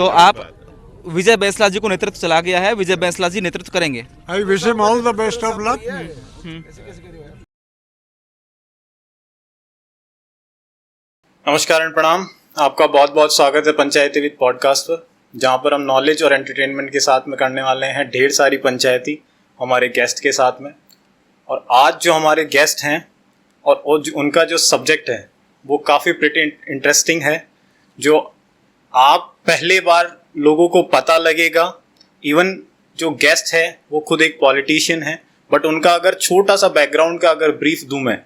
तो आप विजय बैंसला जी को नेतृत्व चला गया है, विजय बैंसला जी नेतृत्व करेंगे। I wish him all the best of luck. नमस्कार एंड प्रणाम। आपका बहुत बहुत स्वागत है पंचायती विद पॉडकास्ट पर, जहां पर हम नॉलेज और एंटरटेनमेंट के साथ में करने वाले हैं ढेर सारी पंचायती हमारे गेस्ट के साथ में। और आज जो हमारे गेस्ट हैं और उनका जो सब्जेक्ट है वो काफ़ी प्रिटी इंटरेस्टिंग है, जो आप पहले बार लोगों को पता लगेगा। इवन जो गेस्ट है वो खुद एक पॉलिटिशियन है, बट उनका अगर छोटा सा बैकग्राउंड का अगर ब्रीफ दूं मैं,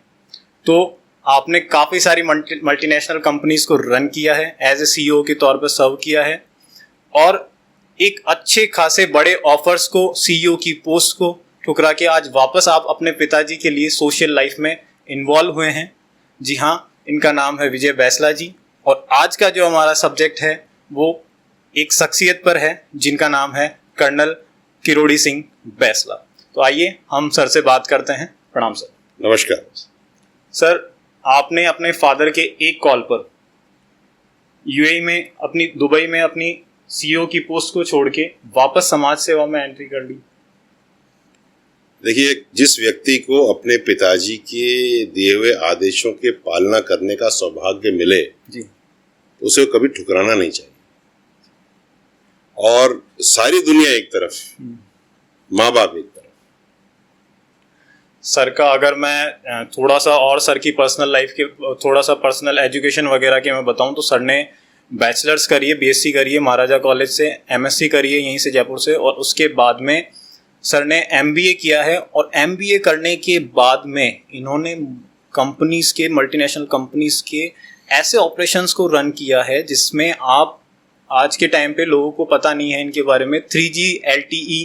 तो आपने काफ़ी सारी मल्टीनेशनल कंपनीज को रन किया है, एज ए सीईओ के तौर पर सर्व किया है, और एक अच्छे खासे बड़े ऑफर्स को, सीईओ की पोस्ट को ठुकरा के आज वापस आप अपने पिताजी के लिए सोशल लाइफ में इन्वॉल्व हुए हैं। जी हाँ, इनका नाम है विजय बैंसला जी, और आज का जो हमारा सब्जेक्ट है वो एक शख्सियत पर है जिनका नाम है कर्नल किरोड़ी सिंह बैंसला। तो आइए हम सर से बात करते हैं। प्रणाम सर। नमस्कार सर, आपने अपने फादर के एक कॉल पर यूएई में दुबई में अपनी सीईओ की पोस्ट को छोड़ के वापस समाज सेवा में एंट्री कर ली। देखिए, जिस व्यक्ति को अपने पिताजी के दिए हुए आदेशों के पालना करने का सौभाग्य मिले जी, उसे कभी ठुकराना नहीं चाहिए। और सारी दुनिया एक तरफ, माँ बाप एक तरफ। सर का अगर मैं थोड़ा सा और सर की पर्सनल लाइफ के, थोड़ा सा पर्सनल एजुकेशन वगैरह के मैं बताऊं तो सर ने बैचलर्स करी है, बीएससी करी है महाराजा कॉलेज से, एमएससी करी है यहीं से जयपुर से, और उसके बाद में सर ने एमबीए किया है। और एमबीए करने के बाद में इन्होंने कंपनीज के, मल्टीनेशनल कंपनीज के ऐसे ऑपरेशंस को रन किया है जिसमें आप आज के टाइम पे लोगों को पता नहीं है इनके बारे में। 3G, LTE,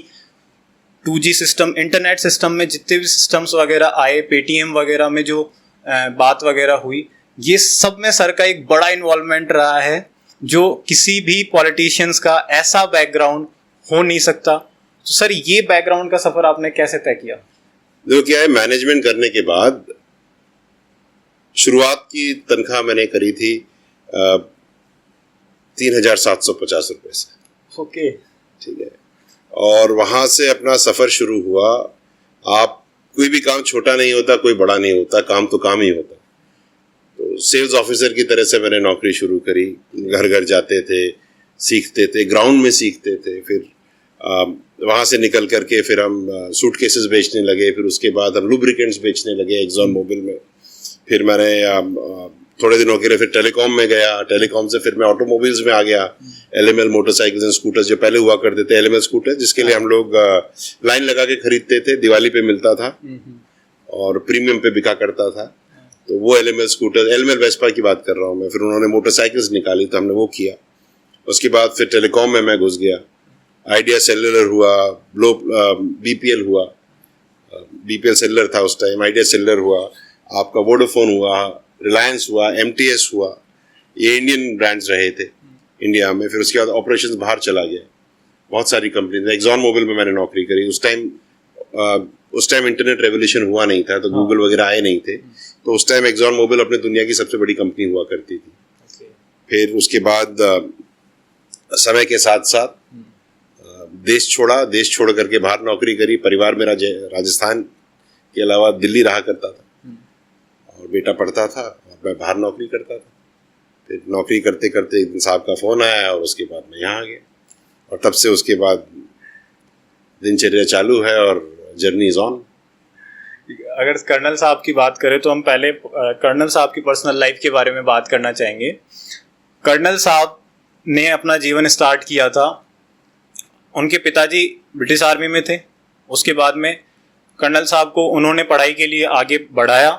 2G system, internet system में जितने भी सिस्टम्स वगैरह आए, पेटीएम वगैरह में जो बात वगैरह हुई, ये सब में सर का एक बड़ा इन्वॉल्वमेंट रहा है, जो किसी भी पॉलिटिशियंस का ऐसा बैकग्राउंड हो नहीं सकता। तो सर, ये बैकग्राउंड का सफर आपने कैसे तय किया? देखो क्या है, मैनेजमेंट करने के बाद शुरुआत की तनख्वाह मैंने करी थी 3,750 रुपये से। ओके, ठीक है। और वहाँ से अपना सफ़र शुरू हुआ। आप कोई भी काम छोटा नहीं होता, कोई बड़ा नहीं होता, काम तो काम ही होता। तो सेल्स ऑफिसर की तरह से मैंने नौकरी शुरू करी। घर घर जाते थे, सीखते थे, ग्राउंड में सीखते थे। फिर वहाँ से निकल करके फिर हम सूटकेसेस बेचने लगे। फिर उसके बाद हम लुब्रिकेंट्स बेचने लगे एक्सॉन मोबिल में। फिर मैंने थोड़े दिनों के लिए फिर टेलीकॉम में गया। टेलीकॉम से फिर मैं ऑटोमोबाइल्स में आ गया। LML मोटरसाइकिल्स एंड स्कूटर्स जो पहले हुआ करते थे, LML स्कूटर, जिसके लिए हम लोग लाइन लगा के खरीदते थे, दिवाली पे मिलता था और प्रीमियम पे बिका करता था। तो वो LML स्कूटर, LML वेस्पा की बात कर रहा हूँ मैं। फिर उन्होंने मोटरसाइकिल्स निकाली तो हमने वो किया। उसके बाद फिर टेलीकॉम में मैं घुस गया। आइडिया सेलुलर हुआ, BPL हुआ, BPL सेलुलर था उस टाइम, आइडिया सेलुलर हुआ, आपका वोडाफोन हुआ, रिलायंस हुआ, MTS हुआ। ये इंडियन ब्रांड्स रहे थे इंडिया में। फिर उसके बाद ऑपरेशंस बाहर चला गया। बहुत सारी कंपनी, एक्सॉन मोबिल में मैंने नौकरी करी। उस टाइम इंटरनेट रेवोल्यूशन हुआ नहीं था, तो गूगल वगैरह आए नहीं थे। तो उस टाइम एक्सॉन मोबिल अपने दुनिया की सबसे बड़ी कंपनी हुआ करती थी। फिर उसके बाद समय के साथ साथ देश छोड़ा। देश छोड़ करके बाहर नौकरी करी। परिवार मेरा राजस्थान के अलावा दिल्ली रहा करता था, और बेटा पढ़ता था और मैं बाहर नौकरी करता था। फिर नौकरी करते करते एक दिन साहब का फ़ोन आया, और उसके बाद मैं यहाँ आ गया। और तब से उसके बाद दिनचर्या चालू है और जर्नी इज ऑन। अगर कर्नल साहब की बात करें तो हम पहले कर्नल साहब की पर्सनल लाइफ के बारे में बात करना चाहेंगे। कर्नल साहब ने अपना जीवन स्टार्ट किया था, उनके पिताजी ब्रिटिश आर्मी में थे। उसके बाद में कर्नल साहब को उन्होंने पढ़ाई के लिए आगे बढ़ाया,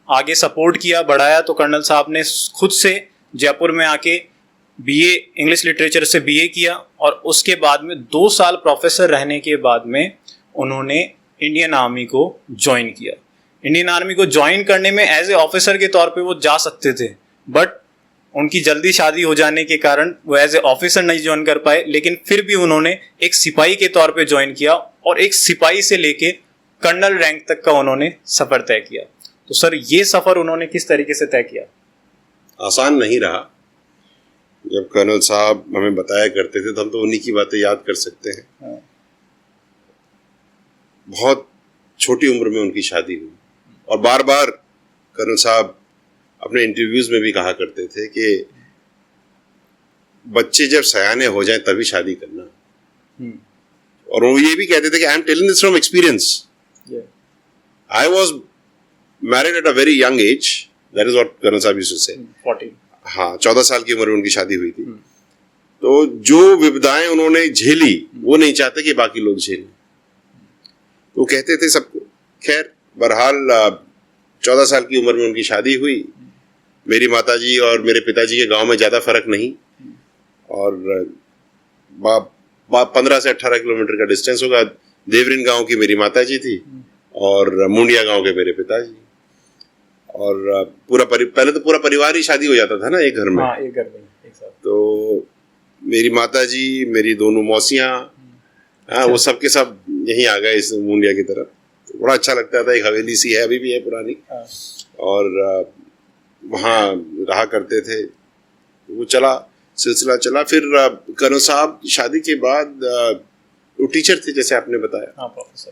आगे सपोर्ट किया, बढ़ाया। तो कर्नल साहब ने खुद से जयपुर में आके BA इंग्लिश लिटरेचर से BA किया, और उसके बाद में 2 साल प्रोफेसर रहने के बाद में उन्होंने इंडियन आर्मी को ज्वाइन किया। इंडियन आर्मी को ज्वाइन करने में एज ए ऑफिसर के तौर पे वो जा सकते थे, बट उनकी जल्दी शादी हो जाने के कारण वो एज ए ऑफिसर नहीं ज्वाइन कर पाए। लेकिन फिर भी उन्होंने एक सिपाही के तौर पे ज्वाइन किया, और एक सिपाही से लेके कर्नल रैंक तक का उन्होंने सफ़र तय किया। तो सर, ये सफ़र उन्होंने किस तरीके से तय किया? आसान नहीं रहा। जब कर्नल साहब हमें बताया करते थे तो हम तो उन्हीं की बातें याद कर सकते हैं। हाँ। बहुत छोटी उम्र में उनकी शादी हुई और बार बार कर्नल साहब अपने इंटरव्यूज में भी कहा करते थे कि बच्चे जब सयाने हो जाएं तभी शादी करना। और वो ये भी कहते थे कि I am telling this from experience, I was married at a very young age, that is what colonel साहब यूज्ड टू से। 40। हाँ, 14 साल की उम्र में उनकी शादी हुई थी। तो जो विपदाएं उन्होंने झेली वो नहीं चाहते कि बाकी लोग झेलें, वो कहते थे सबको। खैर बहरहाल 14 साल की उम्र में उनकी शादी हुई। मेरी माताजी और मेरे पिताजी के गांव में ज़्यादा फर्क नहीं, और 15 से 18 किलोमीटर का डिस्टेंस होगा। देवरिन गांव की मेरी माताजी थी और मुंडिया गांव के मेरे पिताजी। और पहले तो पूरा परिवार ही शादी हो जाता था ना एक घर में। हाँ, एक घर में एक साथ। तो मेरी माताजी, मेरी दोनों मौसियाँ, हाँ, वो सब के सब यहीं आ गए इस मुंडिया की तरफ। तो बड़ा अच्छा लगता था। एक हवेली सी है, अभी भी है पुरानी, और वहाँ रहा करते थे। वो सिलसिला चला। फिर कर्नल साहब की शादी के बाद वो टीचर थे, जैसे आपने बताया। हाँ, प्रोफेसर।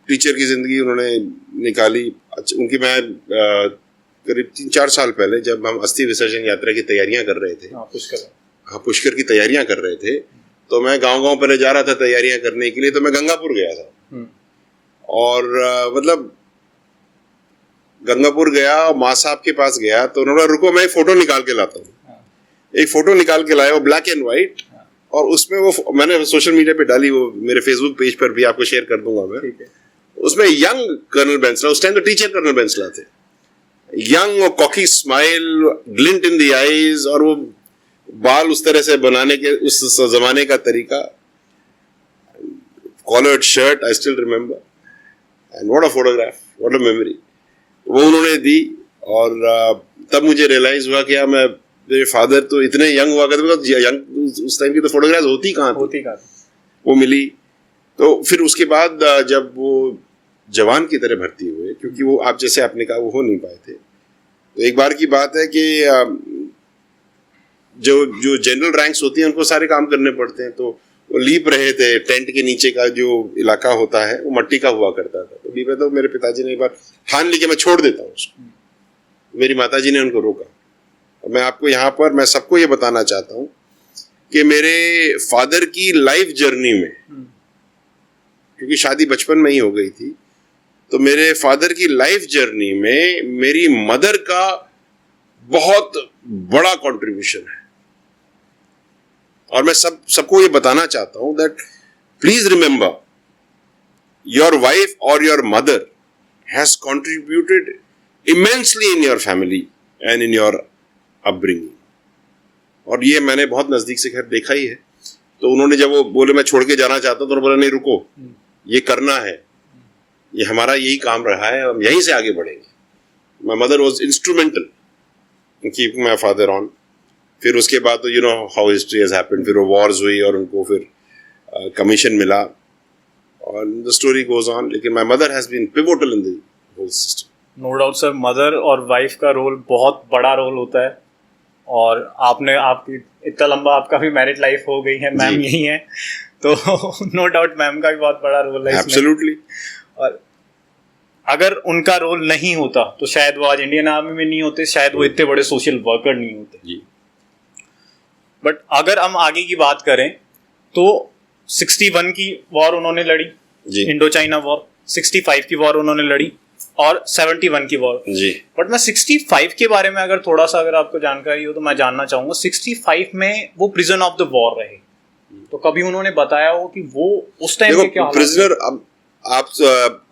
टीचर की जिंदगी उन्होंने निकाली। अच्छा, उनकी मैं करीब 3-4 साल पहले जब हम अस्थि विसर्जन यात्रा की तैयारियां कर रहे थे, पुष्कर की तैयारियां कर रहे थे, तो मैं गांव पहले जा रहा था तैयारियां करने के लिए। तो मैं गंगापुर गया था, और मतलब गंगापुर गया और माँ साहब के पास गया तो उन्होंने, रुको मैं फोटो निकाल के लाता हूँ। एक फोटो निकाल के लाया, वो ब्लैक एंड व्हाइट, और उसमें वो मैंने सोशल मीडिया पे डाली, वो मेरे फेसबुक पेज पर भी आपको शेयर कर दूंगा मैं। उसमें यंग कर्नल बेंसला, उस टाइम तो टीचर कर्नल बेंसला थे, यंग और cocky smile, glint in the eyes, और वो बाल उस तरह से बनाने के उस जमाने का तरीका, collared shirt, I still remember, and what a photograph, what a memory. वो उन्होंने दी, और तब मुझे रियलाइज हुआ कि मेरे फादर तो इतने यंग हुआ करते थे। यंग उस टाइम की तो फोटोग्राफ होती कहाँ थी, वो मिली। तो फिर उसके बाद जब वो जवान की तरह भर्ती हुए, क्योंकि वो आप जैसे आपने कहा वो हो नहीं पाए थे, तो एक बार की बात है कि जो जनरल रैंक्स होती हैं उनको सारे काम करने पड़ते हैं। तो वो लीप रहे थे, टेंट के नीचे का जो इलाका होता है वो मट्टी का हुआ करता था, तो लीप रहे। तो मेरे पिताजी ने एक बार ठान ली कि मैं छोड़ देता हूँ उसको। मेरी माताजी ने उनको रोका। और मैं आपको यहाँ पर, मैं सबको ये बताना चाहता हूँ कि मेरे फादर की लाइफ जर्नी में, क्योंकि शादी बचपन में ही हो गई थी, तो मेरे फादर की लाइफ जर्नी में मेरी मदर का बहुत बड़ा कंट्रीब्यूशन है। और मैं सबको ये बताना चाहता हूं that please remember your wife और your mother has contributed immensely in your family and in your upbringing. और ये मैंने बहुत नजदीक से खैर देखा ही है। तो उन्होंने जब वो बोले मैं छोड़ के जाना चाहता हूं, तो उन्होंने बोला नहीं रुको, ये करना है, ये हमारा यही काम रहा है, हम यहीं से आगे बढ़ेंगे। My mother was instrumental in keeping my father on. फिर उसके बाद तो you know how history has happened, फिर वो वॉर्स हुई और उनको फिर कमीशन मिला, और द स्टोरी गोज ऑन। लेकिन my mother has been pivotal in the whole system. No doubt sir, mother और वाइफ का रोल बहुत बड़ा रोल होता है। और आपकी इतना लंबा आपका भी मैरिड लाइफ हो गई है, मैम यही है, तो नो डाउट मैम का भी बहुत बड़ा रोल है एब्सोल्युटली। और अगर उनका रोल नहीं होता तो शायद वो आज इंडियन आर्मी में नहीं होते, शायद वो इतने बड़े सोशल वर्कर नहीं होते जी। बट अगर हम आगे की बात करें तो 61 की वॉर उन्होंने लड़ी, इंडो चाइना वॉर, 65 की वॉर उन्होंने लड़ी, और 71 की वॉर जी। बट मैं 65 के बारे में अगर थोड़ा सा अगर आपको जानकारी हो तो मैं जानना चाहूंगा, 65 में वो प्रिजन ऑफ द वॉर रहे, तो कभी उन्होंने बताया हो कि वो उस टाइम में क्या प्रिजनर। आप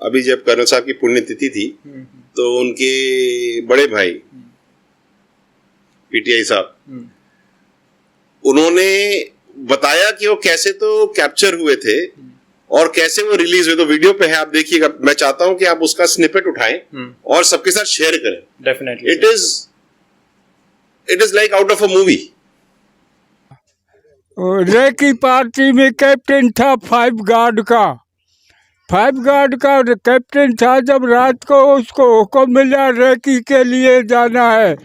अभी जब कर्नल साहब की पुण्यतिथि थी तो उनके बड़े भाई पीटीआई साहब, उन्होंने बताया कि वो कैसे तो कैप्चर हुए थे और कैसे वो रिलीज हुए। तो वीडियो पे है, आप देखिएगा। मैं चाहता हूं कि आप उसका स्निपेट उठाएं और सबके साथ शेयर करें। Definitely it is like out of a movie. रे की पार्टी में कैप्टन था 5 गार्ड का कैप्टन था। जब रात को उसको हुक्म मिला रेकी के लिए जाना है,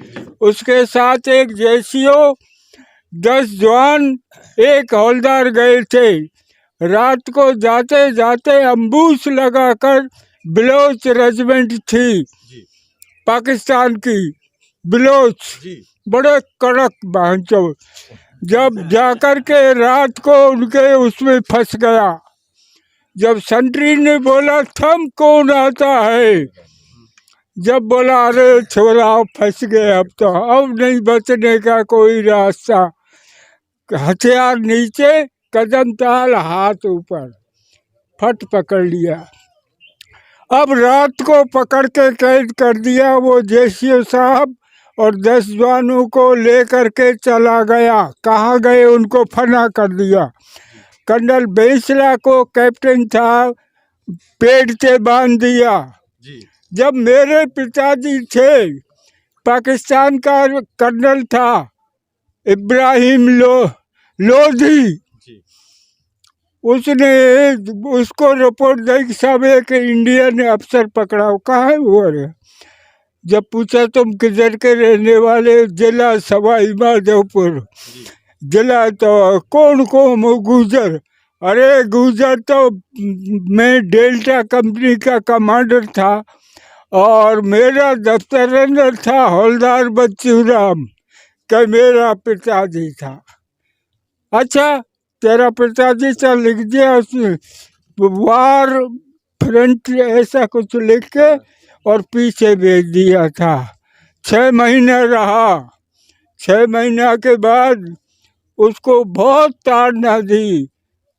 उसके साथ एक जेसीओ 10 जवान एक हवलदार गए थे। रात को जाते जाते अम्बूस लगाकर बलोच रेजिमेंट थी पाकिस्तान की, बलोच बड़े कड़क भांचो। जब जाकर के रात को उनके उसमें फंस गया। जब सेंट्री ने बोला थम कौन आता है, जब बोला अरे छोरा फंस गए, अब नहीं बचने का कोई रास्ता। हथियार नीचे, कदम ताल, हाथ ऊपर, फट पकड़ लिया। अब रात को पकड़ के कैद कर दिया। वो जेसीओ साहब और 10 जवानों को लेकर के चला गया। कहाँ गए उनको फना कर दिया। कर्नल बेंसला को कैप्टन था, पेड़ से बांध दिया। जब मेरे पिताजी थे, पाकिस्तान का कर्नल था इब्राहिम लोधी, उसने उसको रिपोर्ट दी कि सब एक इंडियन अफसर पकड़ा। हो कहाँ है वो? अरे जब पूछा तुम किधर के रहने वाले, जिला सवाई माधोपुर। जिला तो कौन गुजर। अरे गुजर तो मैं डेल्टा कंपनी का कमांडर था और मेरा दफ्तर अंदर था हवलदार बच्चू राम का मेरा पिताजी था। अच्छा तेरा पिताजी था, लिख दिया उसने वार फ्रंट ऐसा कुछ लिख के और पीछे भेज दिया था। 6 महीने रहा। 6 महीना के बाद उसको बहुत ताड़ना दी।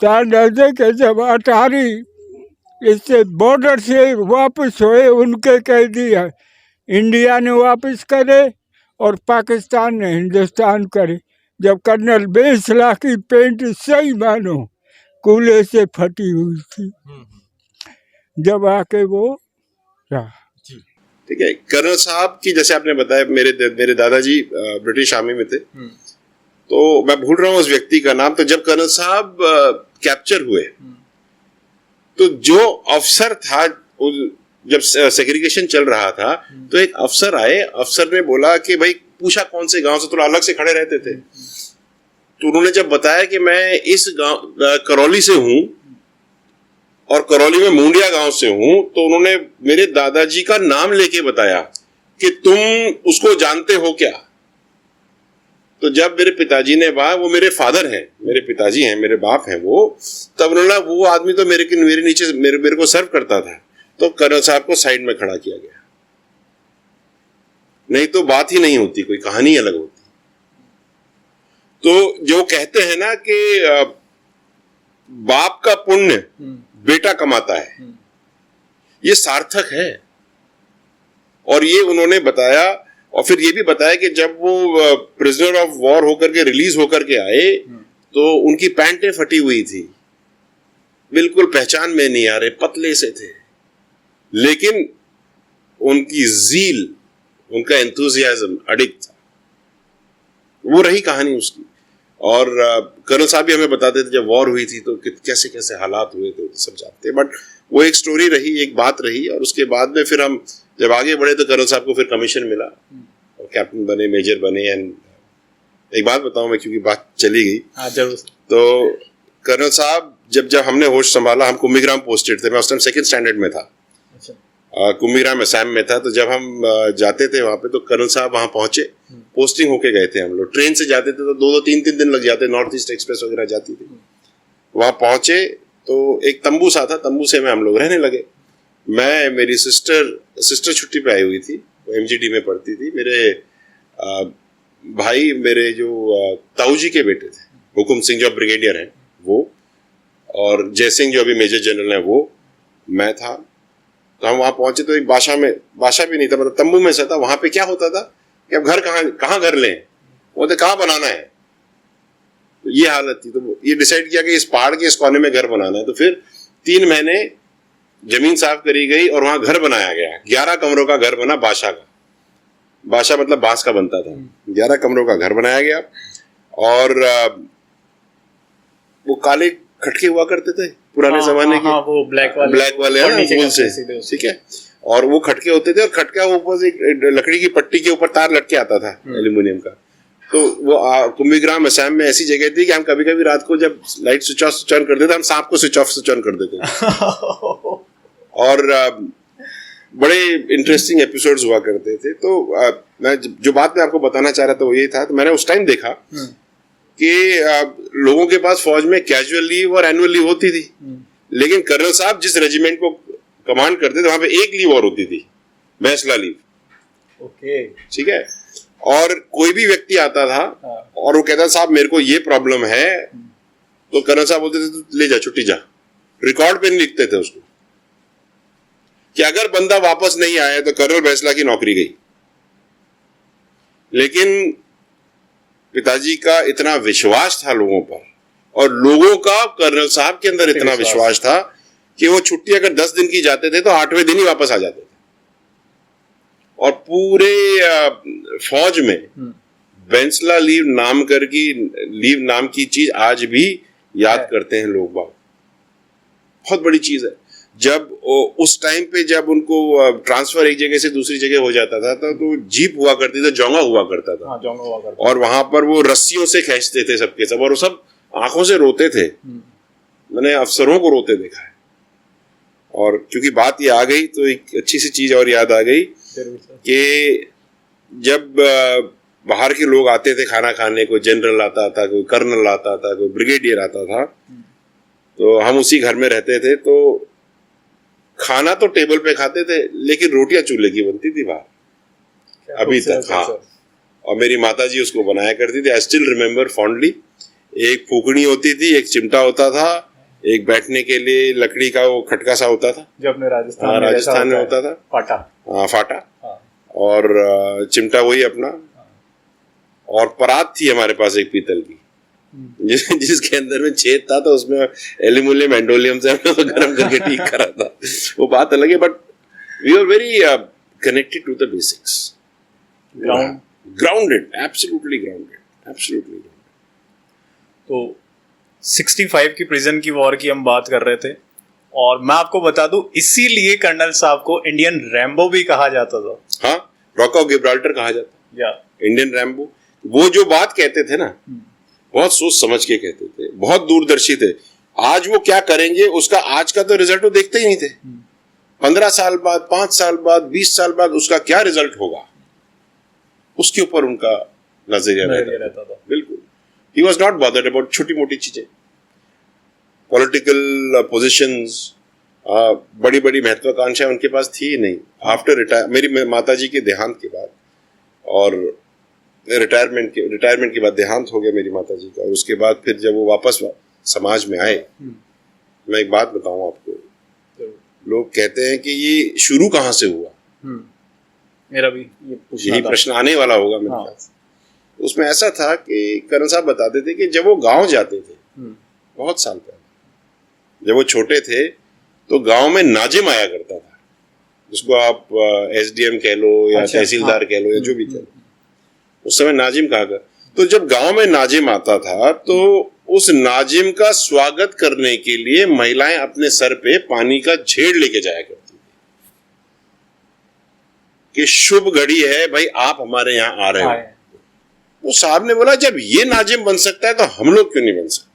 ताड़ना दे के जब अटारी इससे बॉर्डर से वापस हुए, उनके कह दिया इंडिया ने वापस करे और पाकिस्तान ने हिंदुस्तान करे। जब कर्नल बेंसला की पेंट सही मानो कूले से फटी हुई थी, जब आके वो रहा। ठीक है। कर्नल साहब की जैसे आपने बताया, मेरे दादाजी ब्रिटिश आर्मी में थे, तो मैं भूल रहा हूँ उस व्यक्ति का नाम। तो जब कर्नल साहब कैप्चर हुए तो जो अफसर था, जब सेग्रीगेशन चल रहा था, तो एक अफसर आए। अफसर ने बोला कि भाई, पूछा कौन से गांव से, थोड़ा अलग से खड़े रहते थे, तो उन्होंने जब बताया कि मैं इस गांव करौली से हूं और करौली में मुंडिया गांव से हूं, तो उन्होंने मेरे दादाजी का नाम लेके बताया कि तुम उसको जानते हो क्या। तो जब मेरे पिताजी ने कहा, वो मेरे फादर हैं, मेरे पिताजी हैं, मेरे बाप हैं वो, तब उन्होंने, वो आदमी तो मेरे नीचे मेरे को सर्व करता था। तो कर्नल साहब को साइड में खड़ा किया गया, नहीं तो बात ही नहीं होती, कोई कहानी अलग होती। तो जो कहते हैं ना कि बाप का पुण्य बेटा कमाता है, ये सार्थक है। और ये उन्होंने बताया, और फिर ये भी बताया कि जब वो प्रिजनर ऑफ वॉर होकर के रिलीज होकर के आए, तो उनकी पैंटें फटी हुई थी, बिल्कुल पहचान में नहीं आ रहे, पतले से थे, लेकिन उनकी जील, उनका एंथुजियाज्म अडिग था। वो रही कहानी उसकी। और कर्नल साहब भी हमें बताते थे जब वॉर हुई थी तो कैसे कैसे हालात हुए थे, सब जानते हैं। बट वो एक स्टोरी रही, एक बात रही। और उसके बाद में फिर हम जब आगे बढ़े तो कर्नल साहब को फिर कमीशन मिला और कैप्टन बने, मेजर बने। एंड एक बात बताऊं मैं, क्योंकि बात चली गई। हाँ जरूर। तो कर्नल साहब जब हमने होश संभाला, हम कुंभीग्राम पोस्टेड थे, मैं उस टाइम 2nd स्टैंडर्ड में था, कुंभीग्राम असम में था। तो जब हम जाते थे वहां पे, तो कर्नल साहब वहां पहुंचे, पोस्टिंग होके गए थे हम लोग। ट्रेन से जाते थे तो 2-2, 3-3 दिन लग जाते, नॉर्थ ईस्ट एक्सप्रेस वगैरह जाती थी। वहां पहुंचे तो एक तंबू सा था, तंबू से में हम लोग रहने लगे। मैं, मेरी सिस्टर छुट्टी पे आई हुई थी, वो MGD में पढ़ती थी। मेरे भाई, मेरे जो ताऊ जी के बेटे थे, हुकुम सिंह जो ब्रिगेडियर हैं वो, और जय सिंह जो अभी मेजर जनरल हैं वो, मैं था। तो हम वहां पहुंचे तो एक बाशा भी नहीं था, मतलब तंबू में से था। वहां पे क्या होता था कि अब घर कहाँ घर लें, वो तो कहाँ बनाना है, तो ये हालत थी। तो ये डिसाइड किया कि इस पहाड़ के इस कोने में घर बनाना है। तो फिर 3 महीने जमीन साफ करी गई और वहां घर बनाया गया। 11 कमरों का घर बना, बाशा का। बाशा मतलब बांस का बनता था। 11 कमरों का घर बनाया गया। और वो काले खटके हुआ करते थे पुराने जमाने के, वो ब्लैक वाले वूल से, ठीक है। और वो खटके होते थे, और खटका ऊपर से एक लकड़ी की पट्टी के ऊपर तार लटके आता था एल्यूमिनियम का। तो वो कुंभीग्राम असम में ऐसी जगह थी कि हम कभी कभी रात को जब लाइट स्विच ऑन कर देते हम सांप को स्विच ऑन कर देते और बड़े इंटरेस्टिंग एपिसोड्स हुआ करते थे। तो मैं जो बात मैं आपको बताना चाह रहा था वो ये था, तो मैंने उस टाइम देखा कि लोगों के पास फौज में कैजुअल लीव और एनुअल लीव होती थी, लेकिन कर्नल साहब जिस रेजिमेंट को कमांड करते थे वहां पे एक लीव और होती थी, बैचलर लीव। ओके, ठीक है। और कोई भी व्यक्ति आता था और वो कहता साहब मेरे को ये प्रॉब्लम है, तो कर्नल साहब बोलते थे तो ले जा, छुट्टी जा। रिकॉर्ड पे नहीं लिखते थे उसको कि अगर बंदा वापस नहीं आया तो कर्नल बैसला की नौकरी गई। लेकिन पिताजी का इतना विश्वास था लोगों पर, और लोगों का कर्नल साहब के अंदर इतना विश्वास था कि वो छुट्टी अगर 10 दिन की जाते थे तो 8वें दिन ही वापस आ जाते थे। और पूरे फौज में बेंसला लीव नाम की चीज आज भी याद करते हैं लोग बाग। बहुत बड़ी चीज है। जब उस टाइम पे जब उनको ट्रांसफर एक जगह से दूसरी जगह हो जाता था तो जीप हुआ करती थी, जोंगा हुआ करता था। जोंगा हुआ करता था। और वहां पर वो रस्सियों से खींचते थे सबके सब, और वो सब आंखों से रोते थे। मैंने अफसरों को रोते देखा है। और क्योंकि बात ये आ गई तो एक अच्छी सी चीज और याद आ गई कि जब बाहर के लोग आते थे खाना खाने को, जनरल आता था, कोई कर्नल आता था, कोई ब्रिगेडियर आता था, तो हम उसी घर में रहते थे। तो खाना तो टेबल पे खाते थे, लेकिन रोटियां चूल्हे की बनती थी बाहर अभी तक। हाँ, और मेरी माताजी उसको बनाया करती थी। I still remember fondly. एक फूकनी होती थी, एक चिमटा होता था, एक बैठने के लिए लकड़ी का वो खटका सा होता था, जो अपने राजस्थान में होता था, फाटा। और चिमटा वही अपना, और परात थी हमारे पास एक पीतल की, जिसके अंदर में छेद था, तो उसमें एल्यूमिनियम एंडोलियम से हमने तो गर्म करके ठीक करा था। वो बात अलग है, but we are very connected to the basics, grounded, absolutely grounded. तो 65 की प्रिजन की वॉर की हम बात कर रहे थे, और मैं आपको बता दूं इसीलिए कर्नल साहब को इंडियन रैम्बो भी कहा जाता था। हाँ, रॉक ऑफ गिब्राल्टर कहा जाता या इंडियन रैम्बो। वो जो बात कहते थे ना, बहुत सोच समझ के कहते थे, बहुत दूरदर्शी थे। आज वो क्या करेंगे उसका आज का तो रिजल्ट वो देखते ही नहीं थे। 15 साल बाद, 5 साल बाद, 20 साल बाद उसका क्या रिजल्ट होगा, उसके ऊपर उनका नजरिया रहता था। बिल्कुल, he was not bothered about छोटी मोटी चीजें, पॉलिटिकल पोजीशंस, बड़ी बड़ी महत्वाकांक्षाएं उनके पास थी ही नहीं। आफ्टर मेरी माताजी के देहांत के बाद, और रिटायरमेंट के बाद देहांत हो गया मेरी माताजी का, और उसके बाद फिर जब वो वापस समाज में आए, मैं एक बात बताऊं आपको, लोग कहते हैं कि ये शुरू कहाँ से हुआ। मेरा भी यही प्रश्न आने वाला होगा मेरे पास। उसमें ऐसा था कि कर्नल साहब बताते थे कि जब वो गांव जाते थे, बहुत साल पहले, जब वो छोटे थे, तो गांव में नाजिम आया करता था, जिसको आप SDM कह लो या तहसीलदार कह लो या जो भी कह लो, उस समय नाजिम कहा गया। तो जब गांव में नाजिम आता था तो उस नाजिम का स्वागत करने के लिए महिलाएं अपने सर पे पानी का झेड़ लेके जाया करती थी कि शुभ घड़ी है भाई, आप हमारे यहाँ आ रहे हो। वो साहब ने बोला जब ये नाजिम बन सकता है तो हम लोग क्यों नहीं बन सकते।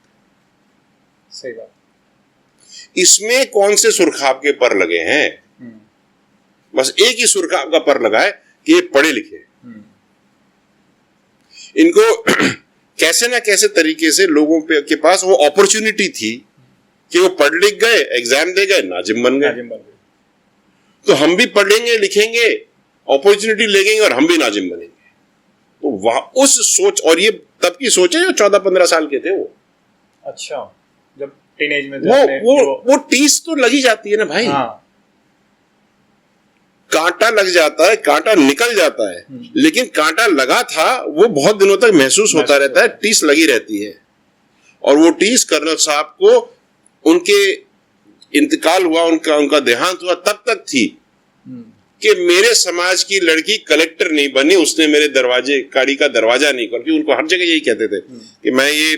सही बात। इसमें कौन से सुरखाब के पर लगे हैं, बस एक ही सुरखाब का पर लगा है कि ये पढ़े लिखे। इनको कैसे ना कैसे तरीके से लोगों के पास वो अपॉर्चुनिटी थी कि वो पढ़ लिख गए, एग्जाम दे गए, नाजिम बन गए। तो हम भी पढ़ेंगे लिखेंगे, अपॉर्चुनिटी लेंगे और हम भी नाजिम बनेंगे। तो वह उस सोच, और ये तब की सोच है जो 14-15 साल के थे वो। अच्छा, जब टीनेज में थे वो टीस तो लगी जाती है ना भाई। हाँ। कांटा लग जाता है, कांटा निकल जाता है, लेकिन कांटा लगा था वो बहुत दिनों तक महसूस होता रहता है, टीस लगी रहती है। और वो टीस कर्नल साहब को उनके इंतकाल हुआ, उनका देहांत हुआ, तब तक थी कि मेरे समाज की लड़की कलेक्टर नहीं बनी, उसने मेरे दरवाजे गाड़ी का दरवाजा नहीं खोला। क्योंकि उनको हर जगह यही कहते थे कि मैं ये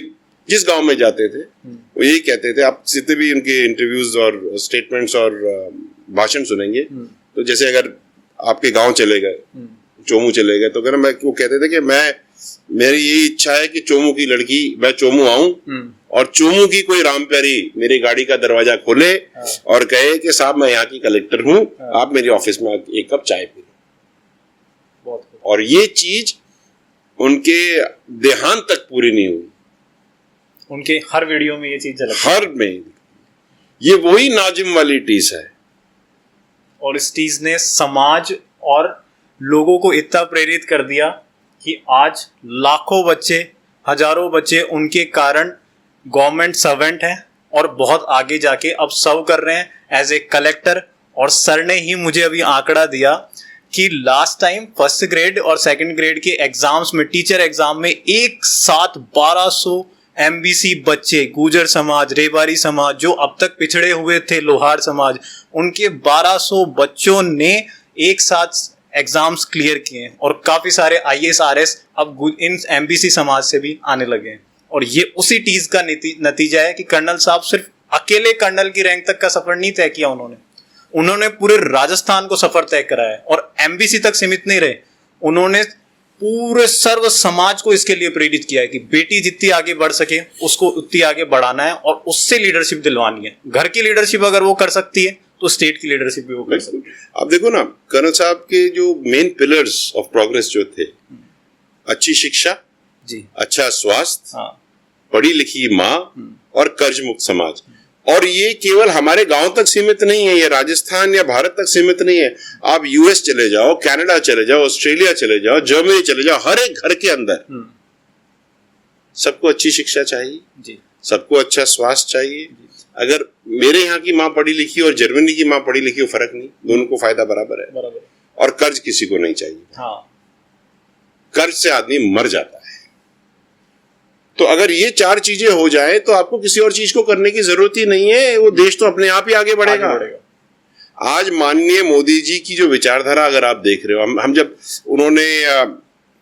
जिस गांव में जाते थे वो यही कहते थे। आप जितने भी उनके इंटरव्यूज और स्टेटमेंट्स और भाषण सुनेंगे, तो जैसे अगर आपके गांव चले गए, चोमू चले गए, तो वो कहते थे कि मैं मेरी यही इच्छा है कि चोमू की लड़की, मैं चोमू आऊं और चोमू की कोई राम प्यारी मेरी गाड़ी का दरवाजा खोले और कहे कि साहब मैं यहाँ की कलेक्टर हूँ, आप मेरी ऑफिस में एक कप चाय पी लो। और ये चीज उनके देहांत तक पूरी नहीं हुई। उनके हर वीडियो में ये चीज झलकती हर में ये वही नाजिम वाली टीस है। और इस चीज ने समाज और लोगों को इतना प्रेरित कर दिया कि आज लाखों बच्चे, हजारों बच्चे उनके कारण गवर्नमेंट सर्वेंट हैं और बहुत आगे जाके अब सर्व कर रहे हैं एज ए कलेक्टर। और सर ने ही मुझे अभी आंकड़ा दिया कि लास्ट टाइम फर्स्ट ग्रेड और सेकंड ग्रेड के एग्जाम्स में, टीचर एग्जाम में एक साथ 1200 एमबीसी बच्चे, गुर्जर समाज, रेबारी समाज, जो अब तक पिछड़े हुए थे, लोहार समाज, उनके 1200 बच्चों ने एक साथ एग्जाम्स क्लियर किए हैं। और काफी सारे आईएएस आरएस अब इन एमबीसी समाज से भी आने लगे हैं। और ये उसी चीज का नतीजा है कि कर्नल साहब सिर्फ अकेले कर्नल की रैंक तक का सफर नहीं तय किया, उन्होंने पूरे राजस्थान को सफर तय कराया। और एमबीसी तक सीमित नहीं रहे, उन्होंने पूरे सर्व समाज को इसके लिए प्रेरित किया है कि बेटी जितनी आगे बढ़ सके उसको उतनी आगे बढ़ाना है और उससे लीडरशिप दिलवानी है। घर की लीडरशिप अगर वो कर सकती है तो स्टेट की लीडरशिप भी वो कर सकती है। आप देखो ना, कर्नल साहब के जो मेन पिलर्स ऑफ प्रोग्रेस जो थे, अच्छी शिक्षा जी, अच्छा स्वास्थ्य, हाँ, पढ़ी लिखी माँ और कर्ज मुक्त समाज। और ये केवल हमारे गांव तक सीमित नहीं है, ये राजस्थान या भारत तक सीमित नहीं है। आप यूएस चले जाओ, कनाडा चले जाओ, ऑस्ट्रेलिया चले जाओ, जर्मनी चले जाओ, हर एक घर के अंदर सबको अच्छी शिक्षा चाहिए जी, सबको अच्छा स्वास्थ्य चाहिए। अगर मेरे यहाँ की माँ पढ़ी लिखी और जर्मनी की माँ पढ़ी लिखी, फर्क नहीं, दोनों को फायदा बराबर है। बराबर। और कर्ज किसी को नहीं चाहिए, हाँ, कर्ज से आदमी मर जाता है। तो अगर ये चार चीजें हो जाए तो आपको किसी और चीज को करने की जरूरत ही नहीं है, वो देश तो अपने आप ही आगे बढ़ेगा। आज माननीय मोदी जी की जो विचारधारा अगर आप देख रहे हो, हम जब उन्होंने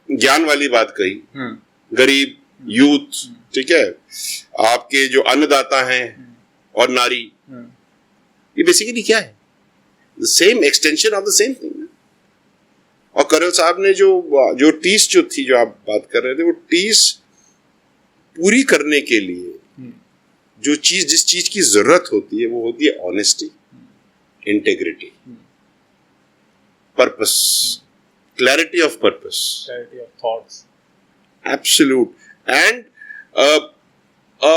ज्ञान वाली बात कही, गरीब, यूथ, ठीक है, आपके जो अन्नदाता हैं और नारी, ये बेसिकली क्या है? Same extension of the same thing. और कर्नल साहब ने जो टीस जो थी, जो आप बात कर रहे थे, वो टीस पूरी करने के लिए जिस चीज की जरूरत होती है वो होती है honesty, integrity, purpose, clarity of purpose, clarity of thoughts, absolute, and a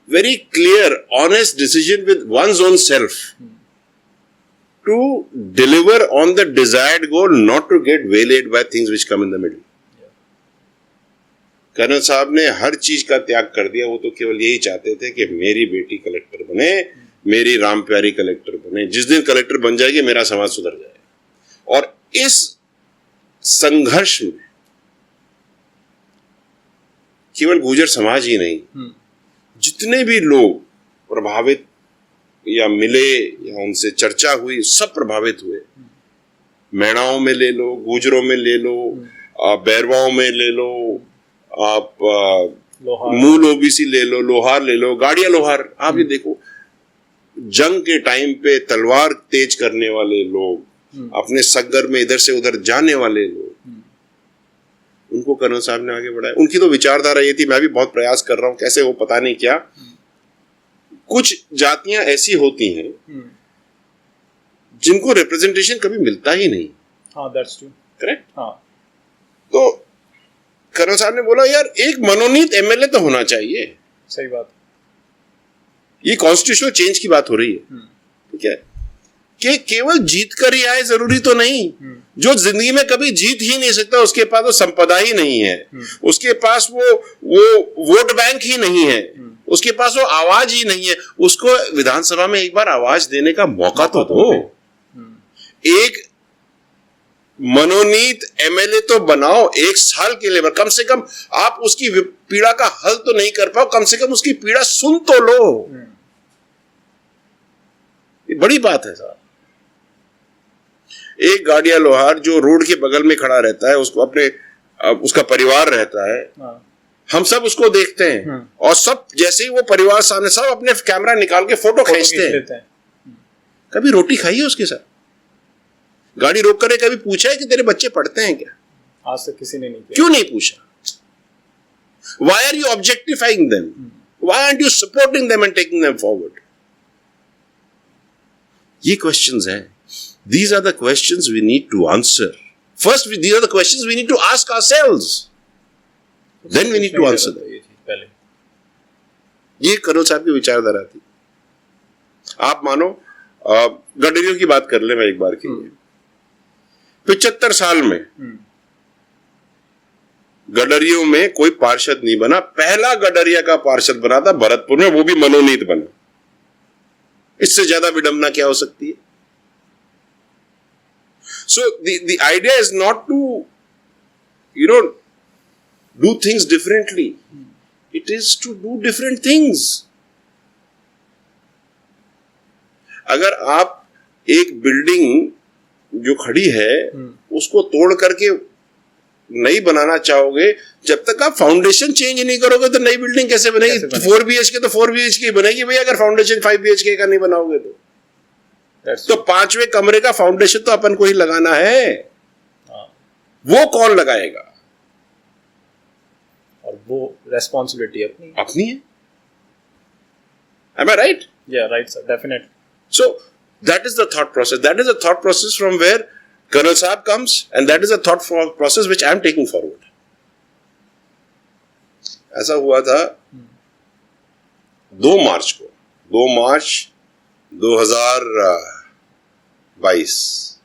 very clear, honest decision with one's own self to deliver on the desired goal, not to get waylaid by things which come in the middle. Colonel साहब ने हर चीज का त्याग कर दिया। वो तो केवल यही चाहते थे कि मेरी बेटी कलेक्टर बने, मेरी राम प्यारी कलेक्टर बने। जिस दिन कलेक्टर बन जाएगी मेरा समाज सुधर जाएगा। और इस संघर्ष में केवल गुर्जर समाज ही नहीं, जितने भी लोग प्रभावित या मिले या उनसे चर्चा हुई, सब प्रभावित हुए। मैणाओं में ले लो, गुर्जरों में ले लो, बैरवाओं में ले लो, आप मूल ओबीसी ले लो, लोहार ले लो, गाड़िया लोहार। आप ये देखो, जंग के टाइम पे तलवार तेज करने वाले लोग, अपने सगर में इधर से उधर जाने वाले लोग, उनको कर्नल साहब ने आगे बढ़ाया। उनकी तो विचारधारा ये थी, मैं भी बहुत प्रयास कर रहा हूं, कैसे वो पता नहीं क्या, कुछ जातियां ऐसी होती हैं जिनको रिप्रेजेंटेशन कभी मिलता ही नहीं। हाँ, दैट्स ट्रू, करेक्ट। हाँ, तो कर्नल साहब ने बोला, यार एक मनोनीत एमएलए तो होना चाहिए। सही बात। ये कॉन्स्टिट्यूशनल चेंज की बात हो रही है, ठीक है, कि केवल जीत कर ही आए जरूरी तो नहीं। जो जिंदगी में कभी जीत ही नहीं सकता, उसके पास वो संपदा ही नहीं है, उसके पास वो वोट बैंक ही नहीं है, उसके पास वो आवाज ही नहीं है, उसको विधानसभा में एक बार आवाज देने का मौका तो दो। एक मनोनीत एमएलए तो बनाओ, 1 साल के लिए, कम से कम आप उसकी पीड़ा का हल तो नहीं कर पाओ, कम से कम उसकी पीड़ा सुन तो लो। ये बड़ी बात है साहब। एक गाड़िया लोहार जो रोड के बगल में खड़ा रहता है, उसको उसका परिवार रहता है, हम सब उसको देखते हैं, और सब जैसे ही वो परिवार सामने, सब अपने कैमरा निकाल के फोटो खींचते हैं। कभी रोटी खाई है उसके साथ? गाड़ी रोक कर कभी पूछा है कि तेरे बच्चे पढ़ते हैं क्या? आज तक किसी ने नहीं किया। क्यों नहीं पूछा? Why are you objectifying them? Why aren't you supporting them and taking them forward? ये questions हैं. These are the questions we need to answer. First, these are the questions we need to ask ourselves. Then we need to answer them. ये करोल साहब की विचारधारा थी. आप मानो गडरियों की बात कर ले मैं एक बार के लिए. 75 साल में गडरियों में कोई पार्षद नहीं बना. पहला गडरिया का पार्षद बना था भरतपुर में, वो भी मनोनीत बना. इससे ज्यादा विडंबना क्या हो सकती है? So the idea is not to, do things differently. It is to do different things. अगर आप एक बिल्डिंग जो खड़ी है उसको तोड़ करके नई बनाना चाहोगे, जब तक आप फाउंडेशन चेंज नहीं करोगे तो नई बिल्डिंग कैसे बनेगी? 4 BHK तो 4 BHK बनेगी भैया, अगर फाउंडेशन 5 BHK का नहीं बनाओगे तो 5वें कमरे का फाउंडेशन तो अपन को ही लगाना है. वो कौन लगाएगा? और वो रेस्पॉन्सिबिलिटी अपनी है. Am I right? Yeah, right, sir. Definitely. So that is the thought process. That is the thought process from where Colonel Saab comes, and that is the thought process which I am taking forward. ऐसा हुआ था 2 मार्च को, 2 मार्च 2022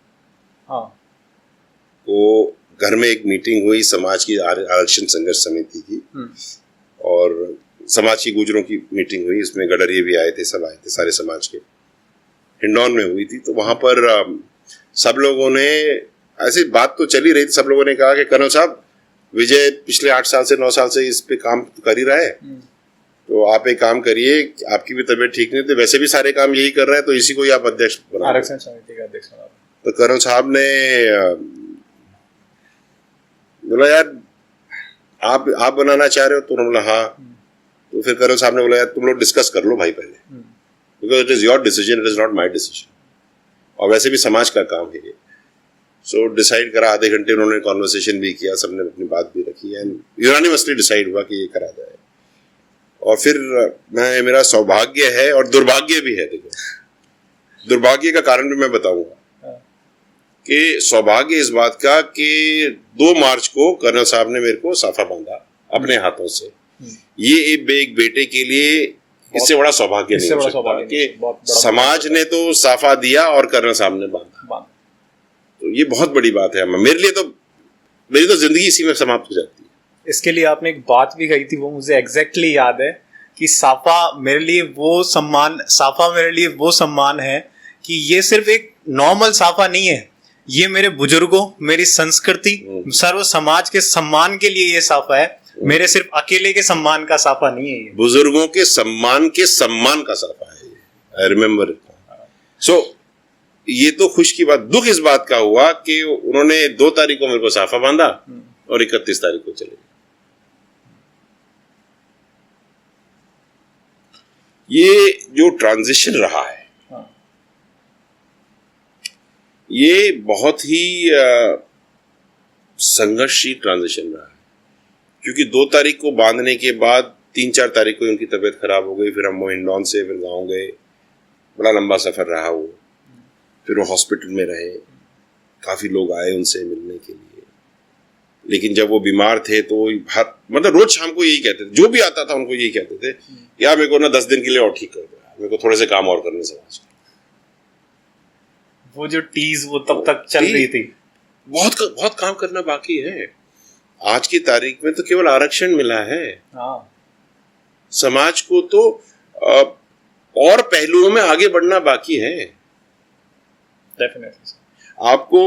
को घर में एक meeting हुई समाज की आरक्षण संघर्ष समिति की, और समाज की गुजरों की मीटिंग हुई. इसमें गडरिये भी आए थे, सब आए थे, सारे समाज के. हिंडौन में हुई थी. तो वहां पर सब लोगों ने, ऐसी बात तो चली रही थी, सब लोगों ने कहा कि कर्नल साहब विजय पिछले 8 साल से 9 साल से इस पे काम कर ही रहा है, तो आप एक काम करिए, आपकी भी तबीयत ठीक नहीं थी, वैसे भी सारे काम यही कर रहा है, तो इसी को ही आप अध्यक्ष बना, आरक्षण समिति का अध्यक्ष बना. तो कर्नल साहब ने बोला यार आप बनाना चाह रहे हो? तो उन्होंने बोला हाँ. तो फिर कर्नल साहब ने बोला यार तुम लोग डिस्कस कर लो भाई पहले, because it is your decision, it is not my decision, और वैसे भी समाज का काम है ये. सो डिसाइड करा. आधे घंटे उन्होंने कॉन्वर्सेशन भी किया, सबने अपनी बात भी रखी, एंड यूनानिमसली डिसाइड हुआ कि ये करा जाए. और फिर मेरा सौभाग्य है और दुर्भाग्य भी है. देखो, दुर्भाग्य का कारण भी मैं बताऊंगा कि सौभाग्य इस बात का कि 2 मार्च को कर्नल साहब ने मेरे को साफा बांधा अपने हाथों से. ये एक बेटे के लिए इससे बड़ा सौभाग्य नहीं हो सकता कि समाज ने तो साफा दिया और कर्नल साहब ने बांधा. तो ये बहुत बड़ी बात है. मेरे लिए तो, मेरी तो जिंदगी इसी में समाप्त हो जाती है. इसके लिए आपने एक बात भी कही थी, वो मुझे एग्जैक्टली याद है कि साफा मेरे लिए वो सम्मान है कि ये सिर्फ एक नॉर्मल साफा नहीं है, ये मेरे बुजुर्गों, मेरी संस्कृति, सर्व समाज के सम्मान के लिए ये साफा है. मेरे सिर्फ अकेले के सम्मान का साफा नहीं है, ये बुजुर्गों के सम्मान का साफा है. I remember it. सो ये तो खुश की बात. दुख इस बात का हुआ कि उन्होंने 2 तारीख को मेरे को साफा बांधा और 31 तारीख को चले गए. ये जो ट्रांजिशन रहा है, ये बहुत ही संघर्षशील ट्रांजिशन रहा है, क्योंकि 2 तारीख को बांधने के बाद 3-4 तारीख को उनकी तबीयत खराब हो गई. फिर हम हिंडौन से फिर गाँव गए. बड़ा लंबा सफर रहा वो. फिर वो हॉस्पिटल में रहे. काफी लोग आए उनसे मिलने के लिए, लेकिन जब वो बीमार थे तो मतलब रोज शाम को यही कहते थे, जो भी आता था उनको यही कहते थे, यार मेरे को ना 10 दिन के लिए और ठीक कर दो, मेरे को थोड़े से काम और करने समाज. वो जो टीज वो तब तक चल रही थी. बहुत काम करना बाकी है. आज की तारीख में तो केवल आरक्षण मिला है. समाज को तो और पहलुओं में आगे बढ़ना बाकी है. डेफिनेटली. आपको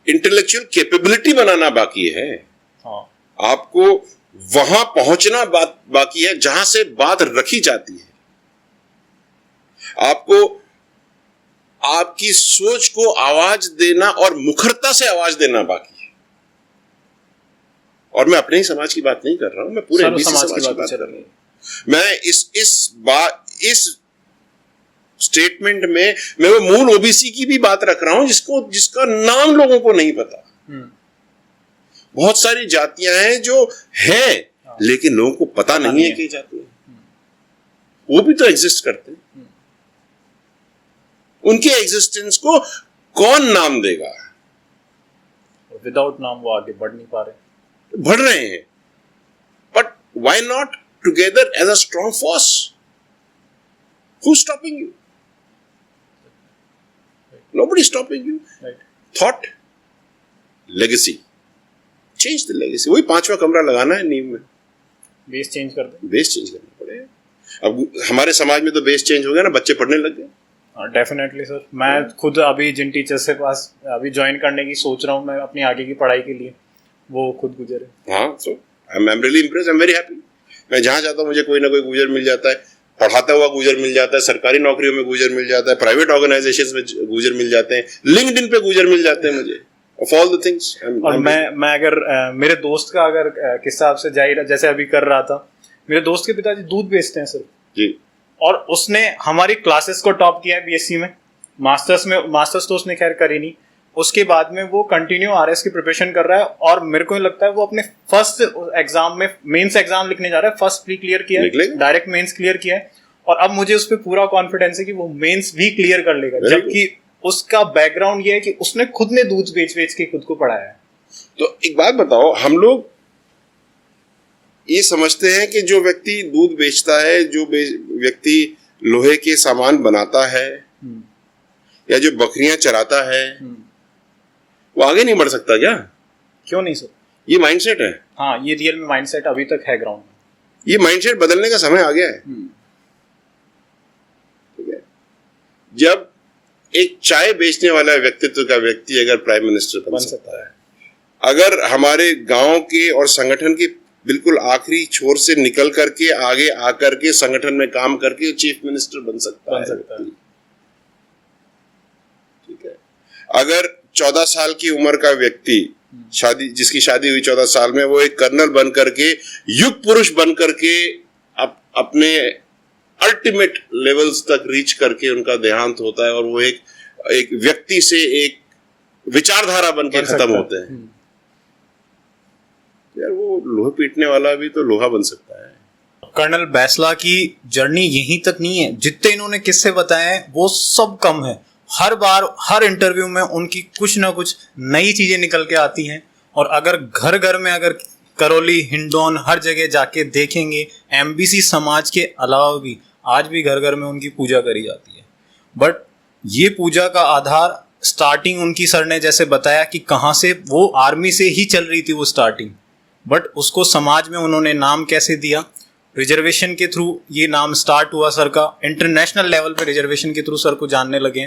इंटेलेक्चुअल कैपेबिलिटी बनाना बाकी है. आपको वहां पहुंचना बाकी है जहां से बात रखी जाती है. आपको आपकी सोच को आवाज देना और मुखरता से आवाज देना बाकी है. और मैं अपने ही समाज की बात नहीं कर रहा हूं, मैं पूरे समाज की बात कर रहा हूं. मैं इस स्टेटमेंट में मैं वो मूल ओबीसी की भी बात रख रहा हूं जिसका नाम लोगों को नहीं पता. बहुत सारी जातियां हैं जो हैं लेकिन लोगों को पता नहीं है कि जाती है, वो भी तो एग्जिस्ट करते हैं। उनके एग्जिस्टेंस को कौन नाम देगा? विदाउट नाम वो आगे बढ़ नहीं पा रहे। बढ़ रहे हैं, but why not together as a strong force? Who stopping you? Nobody stopping you. Right. Thought, legacy, change the legacy. वही 5वां कमरा लगाना है नींव में, बेस चेंज कर दे। बेस चेंज करना पड़ेगा। अब हमारे समाज में तो बेस चेंज हो गया ना, बच्चे पढ़ने लग गए। डेफिनेटली सर, मैं खुद अभी जिन टीचर्स के पास अभी ज्वाइन करने की सोच रहा हूँ मैं अपनी आगे की पढ़ाई के लिए, वो खुद गुजरे। हाँ, so I am really impressed, I am very happy. मैं जहाँ जाता हूँ मुझे कोई ना कोई गुजर मिल जाता है, पढ़ाता हुआ गुजर मिल जाता है, सरकारी नौकरियों में गुजर मिल जाता है, प्राइवेट ऑर्गेनाइजेशंस में गुजर मिल जाते हैं, लिंक्डइन पे गुजर मिल जाते हैं मुझे, ऑफ ऑल द थिंग्स। और मैं अगर मेरे दोस्त का अगर किस्सा आपसे जाहिर जैसे अभी कर रहा था, मेरे दोस्त के पिताजी दूध बेचते हैं सर जी, और उसने हमारी क्लासेस को टॉप किया है बीएससी में। मास्टर्स तो उसने खैर करी नहीं, उसके बाद में वो कंटिन्यू आरएस की प्रिपरेशन कर रहा है और मेरे को लगता है वो अपने फर्स्ट एग्जाम में मेंस एग्जाम लिखने जा रहा है, फर्स्ट प्री क्लियर किया है, डायरेक्ट मेंस क्लियर किया है और अब मुझे उस पर पूरा कॉन्फिडेंस है कि वो मेंस भी क्लियर कर लेगा, जबकि उसका बैकग्राउंड ये है कि उसने खुद ने दूध बेच बेच के खुद को पढ़ाया है। तो एक बात बताओ, हम लोग ये समझते हैं कि जो व्यक्ति दूध बेचता है, जो व्यक्ति लोहे के सामान बनाता है या जो बकरियां चराता है, वो आगे नहीं बढ़ सकता क्या? क्यों नहीं सर? ये माइंडसेट है। हाँ, ये रियल में माइंडसेट अभी तक है ग्राउंड में। ये माइंडसेट बदलने का समय आ गया है। ठीक है, जब एक चाय बेचने वाला व्यक्तित्व का व्यक्ति अगर प्राइम मिनिस्टर बन सकता है, अगर हमारे गांव के और संगठन के बिल्कुल आखिरी छोर से निकल करके आगे आकर के संगठन में काम करके चीफ मिनिस्टर बन सकता है। ठीक है, अगर 14 साल की उम्र का व्यक्ति जिसकी शादी हुई 14 साल में, वो एक कर्नल बन करके, युग पुरुष बन करके अपने अल्टीमेट लेवल्स तक रीच करके उनका देहांत होता है और वो एक व्यक्ति से एक विचारधारा बन के खत्म होते हैं। यार, वो लोहा पीटने वाला भी तो लोहा बन सकता है। कर्नल बैसला की जर्नी यहीं तक नहीं है, जितने इन्होंने किस्से बताए हैं वो सब कम है। हर बार हर इंटरव्यू में उनकी कुछ ना कुछ नई चीजें निकल के आती हैं और अगर घर घर में अगर करौली, हिंडौन हर जगह जाके देखेंगे, एमबीसी समाज के अलावा भी आज भी घर घर में उनकी पूजा करी जाती है। बट ये पूजा का आधार स्टार्टिंग उनकी सर ने जैसे बताया कि कहाँ से, वो आर्मी से ही चल रही थी वो स्टार्टिंग, बट उसको समाज में उन्होंने नाम कैसे दिया, रिजर्वेशन के थ्रू ये नाम स्टार्ट हुआ सर का, इंटरनेशनल लेवल पे रिजर्वेशन के थ्रू सर को जानने लगे।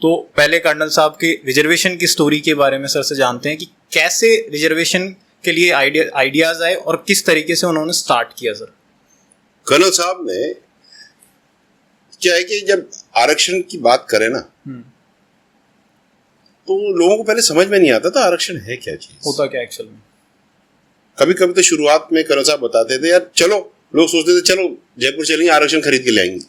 तो पहले कर्नल साहब के रिजर्वेशन की स्टोरी के बारे में सर से जानते हैं कि कैसे रिजर्वेशन के लिए आइडियाज आए और किस तरीके से उन्होंने स्टार्ट किया। सर, कर्नल साहब ने क्या है कि जब आरक्षण की बात करें ना, तो लोगों को पहले समझ में नहीं आता था आरक्षण है क्या चीज, होता क्या एक्चुअल में। कभी कभी तो शुरुआत में कर्नल साहब बताते थे, यार चलो, लोग सोचते थे चलो जयपुर चलेंगे, आरक्षण खरीद के ले आएंगे।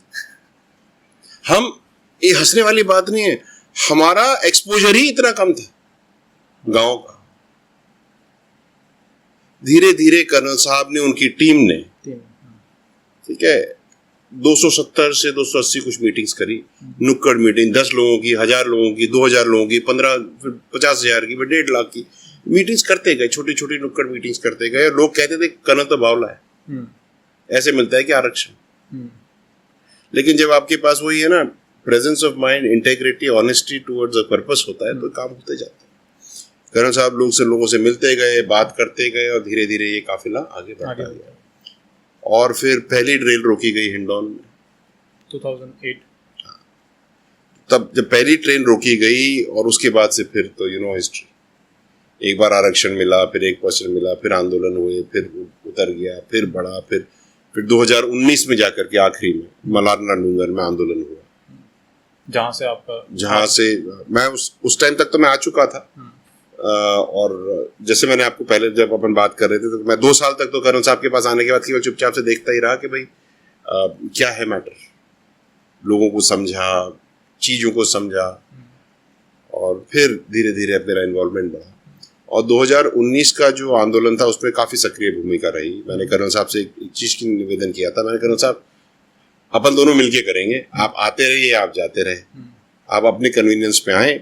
हम, ये हंसने वाली बात नहीं है, हमारा एक्सपोजर ही इतना कम था गांव का। धीरे धीरे कर्नल साहब ने, उनकी टीम ने, ठीक है, 270 से 280 कुछ मीटिंग्स करी, नुक्कड़ मीटिंग, 10 लोगों की, 1000 लोगों की, 2000 लोगों की, 15, 50,000 की, 1.5 लाख की मीटिंग्स करते गए, छोटी छोटी नुक्कड़ मीटिंग्स करते गए। और लोग कहते थे कर्नल तो बावला है, ऐसे मिलता है कि आरक्षण। लेकिन जब आपके पास वही है ना, presence of mind, integrity, honesty towards a purpose होता है, तो काम होते जाते हैं। कर्नल साहब लोगों से मिलते गए, बात करते गए और धीरे धीरे ये काफिला आगे बढ़ता गया। और फिर पहली रेल रोकी गई हिंडौन में 2008। तब जब पहली ट्रेन रोकी गई और उसके बाद से फिर तो हिस्ट्री, एक बार आरक्षण मिला, फिर 1% मिला, फिर आंदोलन हुए, फिर उतर गया, फिर बढ़ा, फिर 2019 में जाकर के आखिरी में मलारना डूंगर में आंदोलन हुआ, जहां से मैं उस टाइम तक तो मैं आ चुका था। और जैसे मैंने आपको पहले जब अपन बात कर रहे थे, तो मैं 2 साल तक तो कर्नल साहब के पास आने के बाद केवल चुपचाप से देखता ही रहा कि भाई क्या है मैटर, लोगों को समझा, चीज़ों को समझा और फिर धीरे धीरे मेरा इन्वॉल्वमेंट बढ़ा। और 2019 का जो आंदोलन था उसमें काफ़ी सक्रिय भूमिका रही। मैंने कर्नल साहब से एक चीज़ की निवेदन किया था, मैंने कर्नल साहब अपन दोनों मिलके करेंगे, आप आते रहिए, आप जाते रहे, आप अपने कन्वीनियंस पे आए,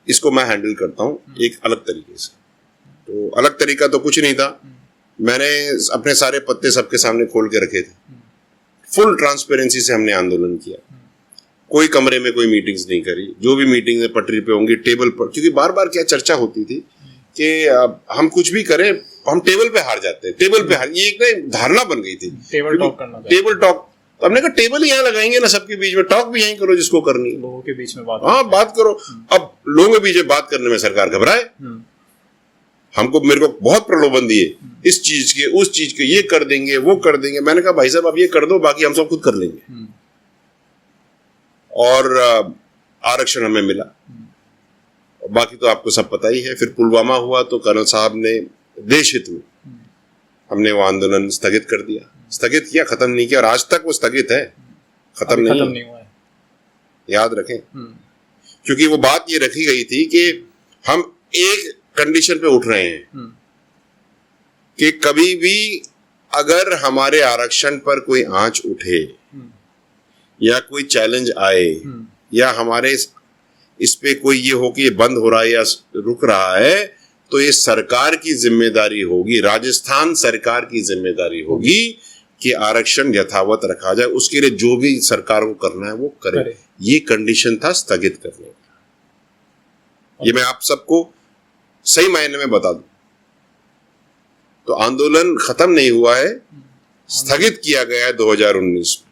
इसको मैं हैंडल करता हूँ एक अलग तरीके से। तो अलग तरीका तो कुछ नहीं था, मैंने अपने सारे पत्ते सबके सामने खोल के रखे थे, फुल ट्रांसपेरेंसी से हमने आंदोलन किया, कोई कमरे में कोई मीटिंग्स नहीं करी, जो भी मीटिंग पटरी पे होंगी टेबल पर, क्योंकि बार बार क्या चर्चा होती थी कि हम कुछ भी करें हम टेबल पे हार जाते हैं, टेबल पे हार, ये एक ना धारणा बन गई थी, टेबल टॉक करना, टेबल टॉक। तो हमने कहा टेबल ही यहाँ लगाएंगे ना सबके बीच में, टॉक भी यहीं करो जिसको करनी, लोगों के बीच में बात, हाँ बात करो। अब लोगों के बीच में बात करने में सरकार घबराए, हमको मेरे को बहुत प्रलोभन दिए इस चीज के उस चीज के, ये कर देंगे वो कर देंगे। मैंने कहा भाई साहब आप ये कर दो, बाकी हम सब खुद कर लेंगे। और आरक्षण हमें मिला, बाकी तो आपको सब पता ही है। फिर पुलवामा हुआ तो कर्नल साहब ने देश हित में हमने वो आंदोलन स्थगित कर दिया, स्थगित किया, खत्म नहीं किया, और आज तक वो स्थगित है, खत्म नहीं हुआ है, याद रखें। क्योंकि वो बात ये रखी गई थी कि हम एक कंडीशन पे उठ रहे हैं कि कभी भी अगर हमारे आरक्षण पर कोई आंच उठे या कोई चैलेंज आए या हमारे इस पे कोई ये हो कि ये बंद हो रहा है या रुक रहा है, तो ये सरकार की जिम्मेदारी होगी, राजस्थान सरकार की जिम्मेदारी होगी कि आरक्षण यथावत रखा जाए, उसके लिए जो भी सरकार को करना है वो करे। ये कंडीशन था स्थगित करने का। ये मैं आप सबको सही मायने में बता दूं तो आंदोलन खत्म नहीं हुआ है, स्थगित किया गया है 2019 में,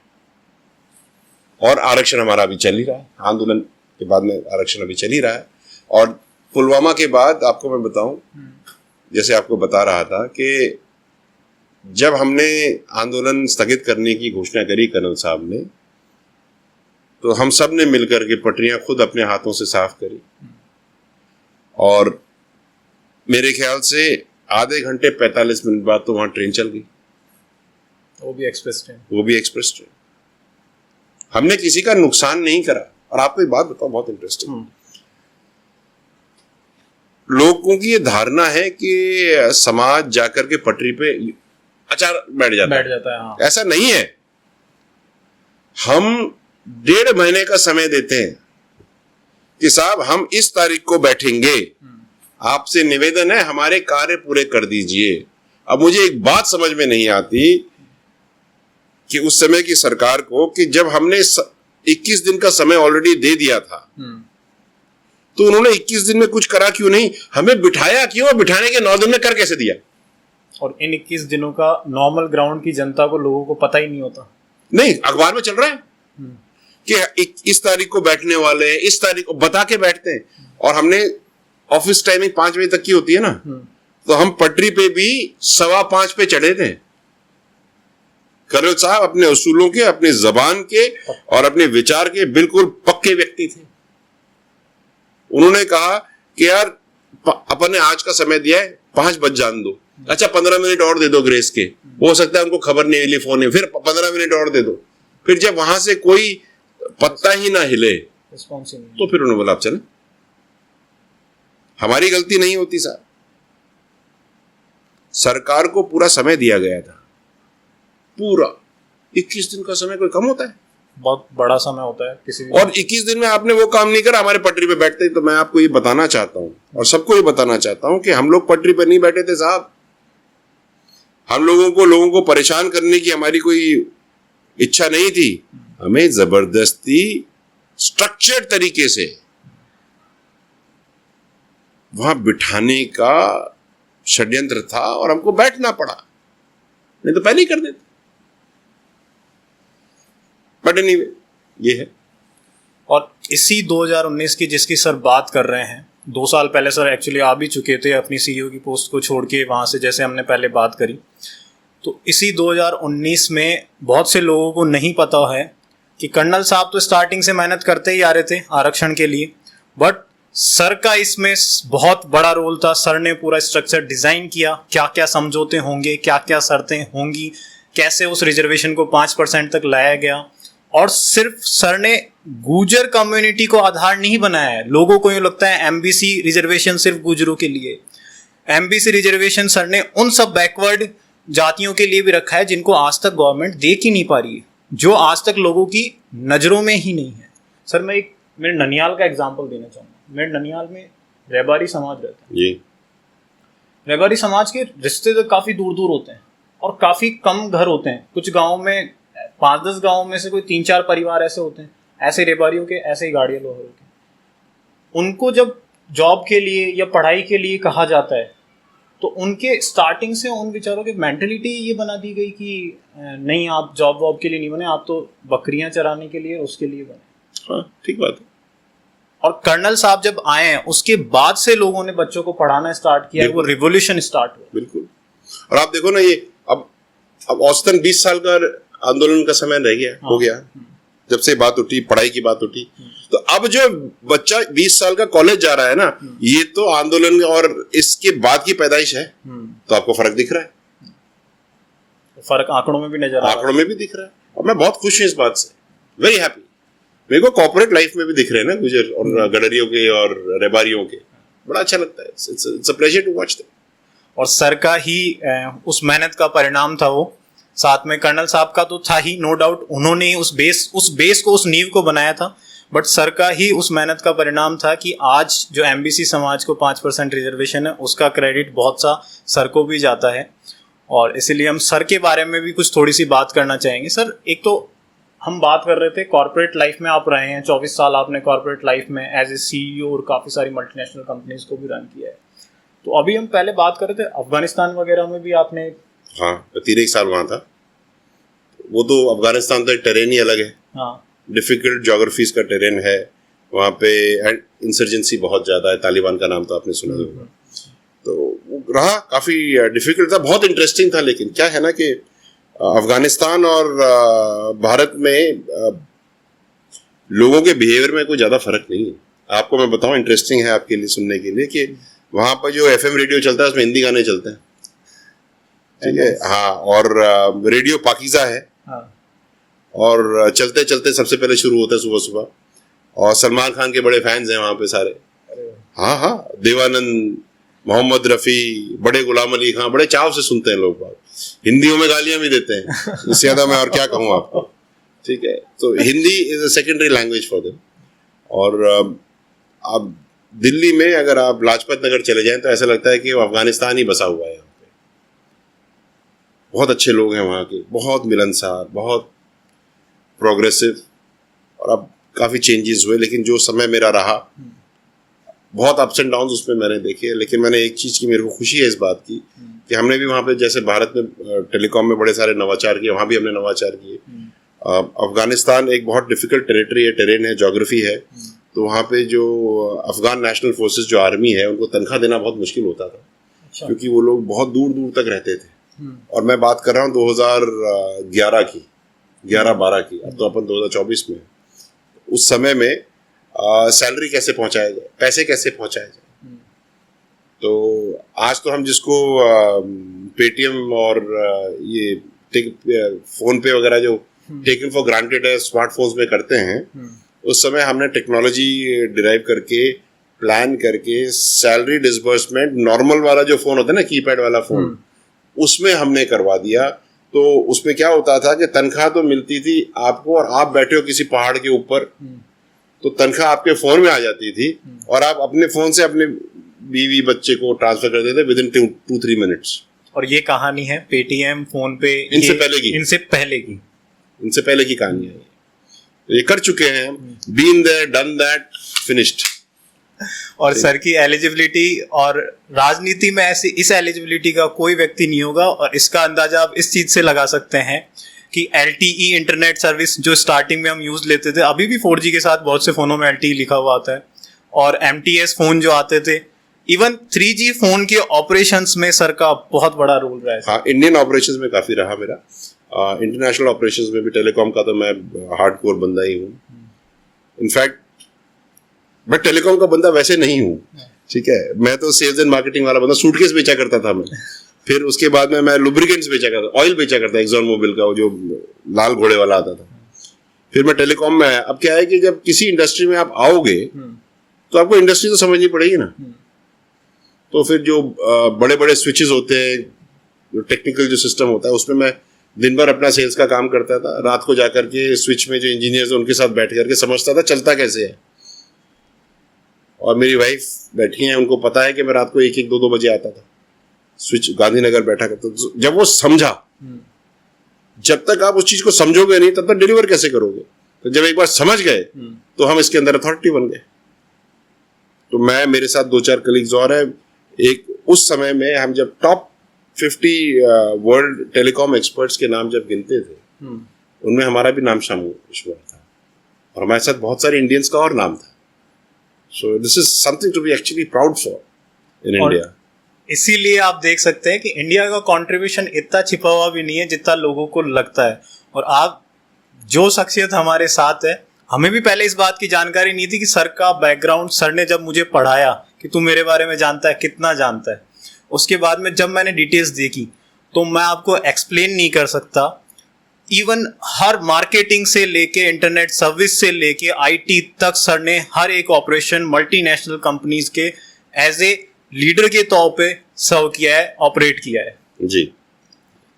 और आरक्षण हमारा अभी चल ही रहा है, आंदोलन के बाद में आरक्षण अभी चल ही रहा है। और पुलवामा के बाद आपको मैं बताऊं, जैसे आपको बता रहा था कि जब हमने आंदोलन स्थगित करने की घोषणा करी कर्नल साहब ने, तो हम सब ने मिलकर के पटरियां खुद अपने हाथों से साफ करी, और मेरे ख्याल से आधे घंटे 45 मिनट बाद तो वहां ट्रेन चल गई, वो भी एक्सप्रेस ट्रेन। हमने किसी का नुकसान नहीं करा। और आपको एक बात बताऊं बहुत इंटरेस्टिंग, लोगों की ये धारणा है कि समाज जाकर के पटरी पे अचार बैठ जाता है। हाँ। ऐसा नहीं है। हम 1.5 महीने का समय देते हैं कि साहब हम इस तारीख को बैठेंगे, आपसे निवेदन है हमारे कार्य पूरे कर दीजिए। अब मुझे एक बात समझ में नहीं आती कि उस समय की सरकार को, कि जब हमने 21 दिन का समय ऑलरेडी दे दिया था, तो उन्होंने 21 दिन में कुछ करा क्यों नहीं, हमें बिठाया क्यों, और बिठाने के 9 दिन में कर कैसे दिया। और इन 21 दिनों का नॉर्मल ग्राउंड की जनता को, लोगों को पता ही नहीं होता। नहीं, अखबार में चल रहा है कि इस तारीख को बैठने वाले हैं, इस तारीख को बता के बैठते हैं। और हमने ऑफिस टाइमिंग 5 बजे तक की होती है ना, तो हम पटरी पे भी 5:15 पे चढ़े थे। कर्नल साहब अपने उसूलों के, अपने जबान के और अपने विचार के बिल्कुल पक्के व्यक्ति थे। उन्होंने कहा कि यार अपन ने आज का समय दिया है, 5 बज जान दो, अच्छा 15 मिनट और दे दो ग्रेस के, हो सकता है उनको खबर नहीं मिली, फोन है, फिर 15 मिनट और दे दो। फिर जब वहां से कोई पत्ता ही ना हिले तो फिर उन्होंने बोला आप चले। हमारी गलती नहीं होती साहब, सरकार को पूरा समय दिया गया था, पूरा 21 दिन का समय कोई कम होता है, बहुत बड़ा समय होता है किसी भी। और 21 दिन में आपने वो काम नहीं करा, हमारे पटरी पे बैठते। तो मैं आपको ये बताना चाहता हूं और सबको ये बताना चाहता हूं कि हम लोग पटरी पे नहीं बैठे थे साहब। हम लोगों को परेशान करने की हमारी कोई इच्छा नहीं थी, हमें जबरदस्ती स्ट्रक्चर्ड तरीके से वहां बिठाने का षड्यंत्र था और हमको बैठना पड़ा, नहीं तो पहले ही कर देते। बट एनीवे ये है। और इसी 2019 की जिसकी सर बात कर रहे हैं, 2 साल पहले सर एक्चुअली आ भी चुके थे अपनी सीईओ की पोस्ट को छोड़ के वहाँ से, जैसे हमने पहले बात करी। तो इसी 2019 में बहुत से लोगों को नहीं पता है कि कर्नल साहब तो स्टार्टिंग से मेहनत करते ही आ रहे थे आरक्षण के लिए, बट सर का इसमें बहुत बड़ा रोल था। सर ने पूरा स्ट्रक्चर डिज़ाइन किया, क्या क्या समझौते होंगे, क्या क्या शर्तें होंगी, कैसे उस रिजर्वेशन को 5% तक लाया गया। और सिर्फ सर ने गुर्जर कम्युनिटी को आधार नहीं बनाया है। लोगों को यूँ लगता है एमबीसी रिजर्वेशन सिर्फ गुर्जरों के लिए। एमबीसी रिजर्वेशन सर ने उन सब बैकवर्ड जातियों के लिए भी रखा है जिनको आज तक गवर्नमेंट देख ही नहीं पा रही है, जो आज तक लोगों की नज़रों में ही नहीं है। सर मैं एक मेरे ननियाल का एग्जाम्पल देना चाहूँगा। मेरे ननियाल में रेबारी समाज रहता है जी। रेबारी समाज के रिश्ते तो काफ़ी दूर दूर होते हैं और काफ़ी कम घर होते हैं। कुछ गाँव में 5-10 गाँव में से कोई 3-4 परिवार ऐसे होते हैं, ऐसे रेबारियों के, ऐसे ही गाड़ियों लोहरों के। उनको जब जॉब के लिए या पढ़ाई के लिए कहा जाता है तो उनके स्टार्टिंग से उन बेचारों की मेंटलिटी ये बना दी गई कि नहीं आप जॉब वॉब के लिए नहीं बने, आप तो बकरियां चराने के लिए उसके लिए बने। हाँ ठीक बात है। और कर्नल साहब जब आए हैं उसके बाद से लोगों ने बच्चों को पढ़ाना स्टार्ट किया, वो रिवोल्यूशन स्टार्ट हुआ। बिल्कुल। और आप देखो ना, ये अब औसतन 20 साल का आंदोलन का समय रह गया, हो गया जब से बात उठी, पढ़ाई की बात उठी। तो अब जो बच्चा 20 साल का कॉलेज जा रहा है ना, ये तो आंदोलन और इसके बाद की पैदाइश है। तो आपको फर्क दिख रहा है, फर्क आंकड़ों में भी नजर आ रहा है, आंकड़ों में भी दिख रहा है। और मैं बहुत खुश हूँ इस बात से, वेरी हैप्पी। मेरे को कॉर्पोरेट लाइफ में भी दिख रहे हैं ना गुजर और गडरियों के और रेबारियों के, बड़ा अच्छा लगता है। It's a pleasure to watch them. और सर का ही उस मेहनत का परिणाम था वो। साथ में कर्नल साहब का तो था ही, नो डाउट, उन्होंने ही उस बेस को, उस नींव को बनाया था। बट सर का ही उस मेहनत का परिणाम था कि आज जो एमबीसी समाज को 5% रिजर्वेशन है, उसका क्रेडिट बहुत सा सर को भी जाता है। और इसीलिए हम सर के बारे में भी कुछ थोड़ी सी बात करना चाहेंगे। सर एक तो हम बात कर रहे थे कॉर्पोरेट लाइफ में आप रहे हैं, 24 साल आपने कॉर्पोरेट लाइफ में एज ए CEO और काफ़ी सारी मल्टीनेशनल कंपनीज को भी रन किया है। तो अभी हम पहले बात कर रहे थे अफगानिस्तान वगैरह में भी आपने। हाँ, 13 साल वहाँ था। वो तो अफगानिस्तान तो टेरेन ही अलग है। हाँ, डिफिकल्ट ज्योग्राफीज का टेरेन है वहाँ पे, एंड इंसर्जेंसी बहुत ज़्यादा है। तालिबान का नाम तो आपने सुना होगा। तो वो रहा काफ़ी डिफिकल्ट था, बहुत इंटरेस्टिंग था। लेकिन क्या है ना कि अफगानिस्तान और भारत में लोगों के बिहेवियर में कोई ज़्यादा फर्क नहीं है। आपको मैं बताऊं, इंटरेस्टिंग है आपके लिए सुनने के लिए, कि वहाँ पर जो FM रेडियो चलता है उसमें हिंदी गाने चलते हैं, ठीक है। हाँ, और रेडियो पाकीज़ा है। हाँ। और चलते चलते सबसे पहले शुरू होता है सुबह सुबह, और सलमान खान के बड़े फैंस हैं वहाँ पे सारे। हाँ हाँ, देवानंद, मोहम्मद रफ़ी, बड़े गुलाम अली खान, बड़े चाव से सुनते हैं लोग बात। हिंदियों में गालियाँ भी देते हैं, इससे ज़्यादा मैं और क्या कहूँ आपको, ठीक है। तो Hindi is a secondary language for them. और अब दिल्ली में अगर आप लाजपत नगर चले जाएं तो ऐसा लगता है कि वो अफगानिस्तान ही बसा हुआ है। यहाँ पे बहुत अच्छे लोग हैं वहाँ के, बहुत मिलनसार, बहुत प्रोग्रेसिव। और अब काफ़ी चेंजेस हुए, लेकिन जो समय मेरा रहा, बहुत अप्स एंड डाउन्स उसमें मैंने देखे। लेकिन मैंने एक चीज़ की, मेरे को खुशी है इस बात की कि हमने भी वहाँ पे, जैसे भारत में टेलीकॉम में बड़े सारे नवाचार किए, वहाँ भी हमने नवाचार किए। अफगानिस्तान एक बहुत डिफिकल्ट टेरिटरी है, टेरेन है, ज्योग्राफी है। तो वहाँ पे जो अफगान नेशनल फोर्सेस, जो आर्मी है, उनको तनख्वाह देना बहुत मुश्किल होता था। अच्छा। क्योंकि वो लोग बहुत दूर दूर तक रहते थे। और मैं बात कर रहा हूँ 2011 की, 11-12 की। अब तो अपन 2024 में। उस समय में सैलरी कैसे पहुँचाया जाए, पैसे कैसे पहुँचाया जाए। तो आज तो हम जिसको पेटीएम और ये फोन पे वगैरह जो टेकन फॉर ग्रांटेड है स्मार्टफोन्स में करते हैं, उस समय हमने टेक्नोलॉजी डिराइव करके, प्लान करके, सैलरी डिसबर्समेंट नॉर्मल वाला जो फ़ोन होता है ना, कीपैड वाला फ़ोन, उसमें हमने करवा दिया। तो उसमें क्या होता था कि तनख्वाह तो मिलती थी आपको, और आप बैठे हो किसी पहाड़ के ऊपर, तो तनख्वाह आपके फ़ोन में आ जाती थी, और आप अपने फ़ोन से अपने बीवी बच्चे को ट्रांसफ़र कर देते विद इन 2-3 मिनट्स। और ये कहानी है पेटीएम, फोन पे, इनसे पहले की कहानी है। ये कर चुके हैं, been there, done that, finished. और सर की एलिजिबिलिटी, और राजनीति में ऐसी इस एलिजिबिलिटी का कोई व्यक्ति नहीं होगा। और इसका अंदाजा आप इस चीज से लगा सकते हैं कि LTE इंटरनेट सर्विस जो स्टार्टिंग में हम यूज लेते थे, अभी भी 4G के साथ बहुत से फोनों में LTE लिखा हुआ आता है, और MTS फोन जो आते थे, इवन 3G फोन के ऑपरेशंस में सर का बहुत बड़ा रोल रहा है। हाँ, इंडियन ऑपरेशंस में काफी रहा मेरा। इंटरनेशनल ऑपरेशंस में भी टेलीकॉम का तो मैं हार्डकोर बंदा ही हूँ। इनफैक्ट मैं टेलीकॉम का बंदा वैसे नहीं हूँ, ठीक है। मैं तो सेल्स एंड मार्केटिंग वाला बंदा, सूटकेस बेचा करता था मैं। फिर उसके बाद में मैं लुब्रिकेंट्स बेचा करता, ऑयल बेचा करता, एक्सॉन मोबिल का वो जो लाल घोड़े वाला आता था। फिर मैं टेलीकॉम में आया। अब क्या है कि जब किसी इंडस्ट्री में आप आओगे तो आपको इंडस्ट्री तो समझनी पड़ेगी ना। तो फिर जो बड़े बड़े स्विचेस होते हैं, जो टेक्निकल जो सिस्टम होता है, उसमें मैं दिन भर अपना सेल्स का काम करता था। रात को जाकर के स्विच में जो इंजीनियर्स हैं उनके साथ बैठ करके समझता था चलता कैसे है। और मेरी वाइफ बैठी हैं, उनको पता है कि मैं रात को 1-1, 2-2 बजे आता था, स्विच गांधीनगर बैठा करता। तो जब वो समझा, जब तक आप उस चीज को समझोगे नहीं तब तक डिलीवर कैसे करोगे। तो जब एक बार समझ गए तो हम इसके अंदर अथॉरिटी बन गए। तो मैं, मेरे साथ 2-4 कलीग्स और हैं। एक उस समय में हम जब टॉप 50 वर्ल्ड टेलीकॉम एक्सपर्ट्स के नाम जब गिनते थे, उनमें हमारा भी नाम शामिल था और हमारे साथ बहुत सारे इंडियंस का और नाम था। So this is something to be actually proud for in India. इसीलिए आप देख सकते हैं कि इंडिया का कंट्रीब्यूशन इतना छिपा हुआ भी नहीं है जितना लोगों को लगता है। और आप जो शख्सियत हमारे साथ है, हमें भी पहले इस बात की जानकारी नहीं थी कि सर का बैकग्राउंड, सर ने जब मुझे पढ़ाया कि तू मेरे बारे में जानता है, कितना जानता है, उसके बाद में जब मैंने डिटेल्स देखी तो मैं आपको एक्सप्लेन नहीं कर सकता। इवन हर मार्केटिंग से लेके इंटरनेट सर्विस से लेके आईटी तक सर ने हर एक ऑपरेशन मल्टीनेशनल कंपनीज के एज ए लीडर के तौर पे सर्व किया है, ऑपरेट किया है जी।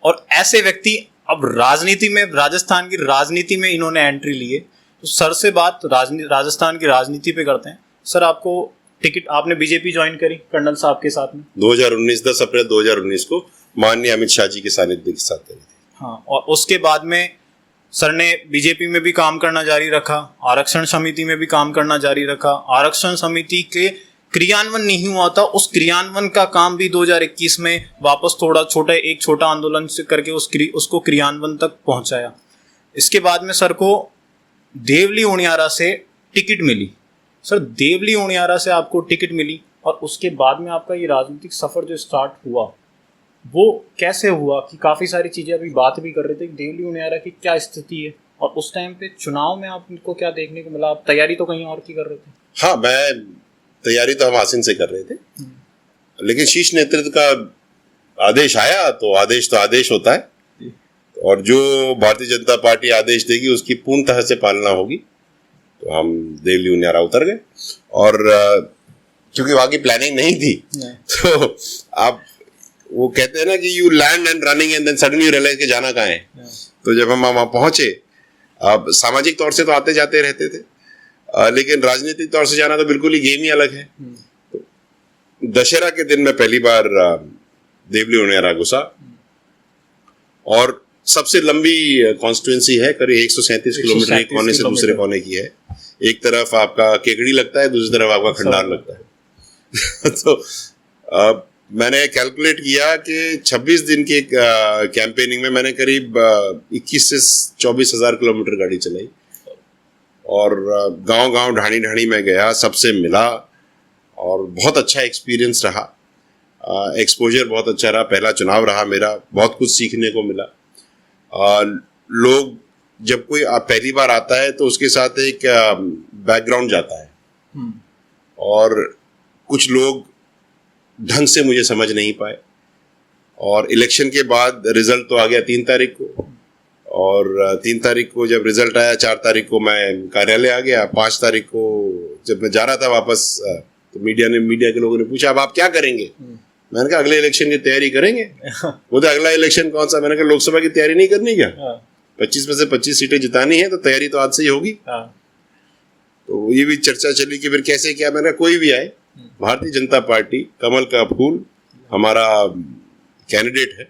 और ऐसे व्यक्ति अब राजनीति में, राजस्थान की राजनीति में इन्होंने एंट्री ली है। तो सर से बात राजस्थान की राजनीति पे करते हैं। सर, आपको टिकट, आपने बीजेपी ज्वाइन करी कर्नल साहब के साथ में 2019, 10 अप्रैल 2019 को माननीय अमित शाह जी के सानिध्य के साथ करी थी। हाँ, और उसके बाद में सर ने बीजेपी में भी काम करना जारी रखा, आरक्षण समिति में भी काम करना जारी रखा। आरक्षण समिति के क्रियान्वयन नहीं हुआ था, उस क्रियान्वयन का काम भी 2021 में वापस एक छोटा आंदोलन से करके उसको क्रियान्वयन तक पहुंचाया। इसके बाद में सर को देवली उनियारा से टिकट मिली। सर, देवली उनियारा से आपको टिकट मिली और उसके बाद में आपका ये राजनीतिक सफर जो स्टार्ट हुआ वो कैसे हुआ? कि काफ़ी सारी चीज़ें अभी बात भी कर रहे थे कि देवली उनियारा की क्या स्थिति है और उस टाइम पे चुनाव में आपको क्या देखने को मिला? आप तैयारी तो कहीं और की कर रहे थे। हाँ, मैं तैयारी तो हम आसिन से कर रहे थे, लेकिन शीर्ष नेतृत्व का आदेश आया तो आदेश होता है और जो भारतीय जनता पार्टी आदेश देगी उसकी पूर्ण तरह से पालना होगी। तो हम देवली उनियारा उतर गए और क्योंकि वहां की प्लानिंग नहीं थी तो आप वो कहते हैं ना कि you land and running and then suddenly you realise कि जाना कहाँ है। तो जब हम वहां पहुंचे, अब सामाजिक तौर से तो आते जाते रहते थे, लेकिन राजनीतिक तौर से जाना तो बिल्कुल ही गेम ही अलग है। तो दशहरा के दिन मैं पहली बार देवली उनियारा घुसा और सबसे लंबी कॉन्स्टिट्यूंसी है, करीब 137 किलोमीटर एक कोने से दूसरे कोने की है। एक तरफ आपका केकड़ी लगता है, दूसरी तरफ आपका खंडार लगता है। तो मैंने कैलकुलेट किया कि 26 दिन की कैंपेनिंग में मैंने करीब 21 से 24 हज़ार किलोमीटर गाड़ी चलाई और गांव ढाणी में गया, सबसे मिला और बहुत अच्छा एक्सपीरियंस रहा। एक्सपोजर बहुत अच्छा रहा। पहला चुनाव रहा मेरा, बहुत कुछ सीखने को मिला। लोग, जब कोई पहली बार आता है तो उसके साथ एक बैकग्राउंड जाता है और कुछ लोग ढंग से मुझे समझ नहीं पाए और इलेक्शन के बाद रिजल्ट तो आ गया 3 तारीख को और 3 तारीख को जब रिजल्ट आया, 4 तारीख को मैं कार्यालय आ गया। 5 तारीख को जब मैं जा रहा था वापस तो मीडिया के लोगों ने पूछा अब आप क्या करेंगे? मैंने कहा अगले इलेक्शन की तैयारी करेंगे। वो तो अगला इलेक्शन कौन सा? मैंने कहा लोकसभा की तैयारी नहीं करनी क्या? 25 में से 25 सीटें जितानी है तो तैयारी तो आज से ही होगी। तो ये भी चर्चा चली कि फिर कैसे क्या। मैंने कहा कोई भी आए, भारतीय जनता पार्टी कमल का फूल हमारा कैंडिडेट है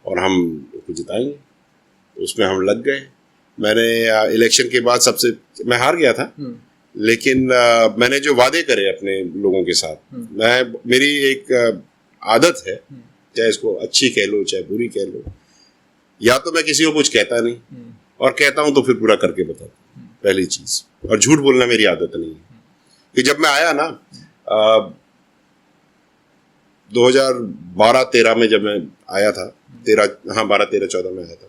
और हम उसको जिताएंगे। तो उसमें हम लग गए। मैंने इलेक्शन के बाद मैं हार गया था, लेकिन मैंने जो वादे करे अपने लोगों के साथ, मेरी एक आदत है, चाहे इसको अच्छी कह लो चाहे बुरी कह लो, या तो मैं किसी को कुछ कहता नहीं और कहता हूं तो फिर पूरा करके बताता हूं, पहली चीज। और झूठ बोलना मेरी आदत नहीं है। कि जब मैं आया ना 2012-13 में, जब मैं आया था 12-13-14 में आया था,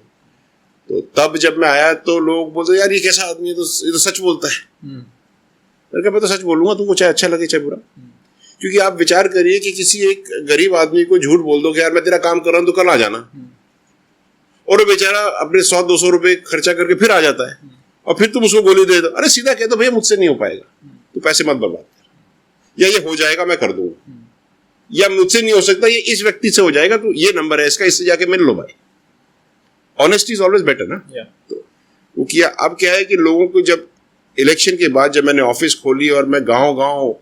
तो तब जब मैं आया तो लोग बोलते यार ये कैसा आदमी है, ये तो सच बोलता है। मैं तो सच बोलूंगा, तुमको चाहे अच्छा लगे चाहे बुरा। क्योंकि आप विचार करिए कि किसी एक गरीब आदमी को झूठ बोल दो कि यार मैं तेरा काम कर रहा हूं तो कल आ जाना, और वो बेचारा अपने 100-200 रुपए खर्चा करके फिर आ जाता है और फिर तुम उसको गोली दे दो, अरे सीधा कह दो भैया मुझसे नहीं हो पाएगा, तो पैसे मत बर्बाद कर, या ये हो जाएगा मैं कर दूंगा, या मुझसे नहीं हो सकता ये इस व्यक्ति से हो जाएगा, तो ये नंबर है इसका, इससे जाके मिल लो भाई। ऑनेस्टी इज ऑलवेज बेटर ना। तो वो किया। अब क्या है कि लोगों को जब इलेक्शन के बाद जब मैंने ऑफिस खोली और मैं गांव-गांव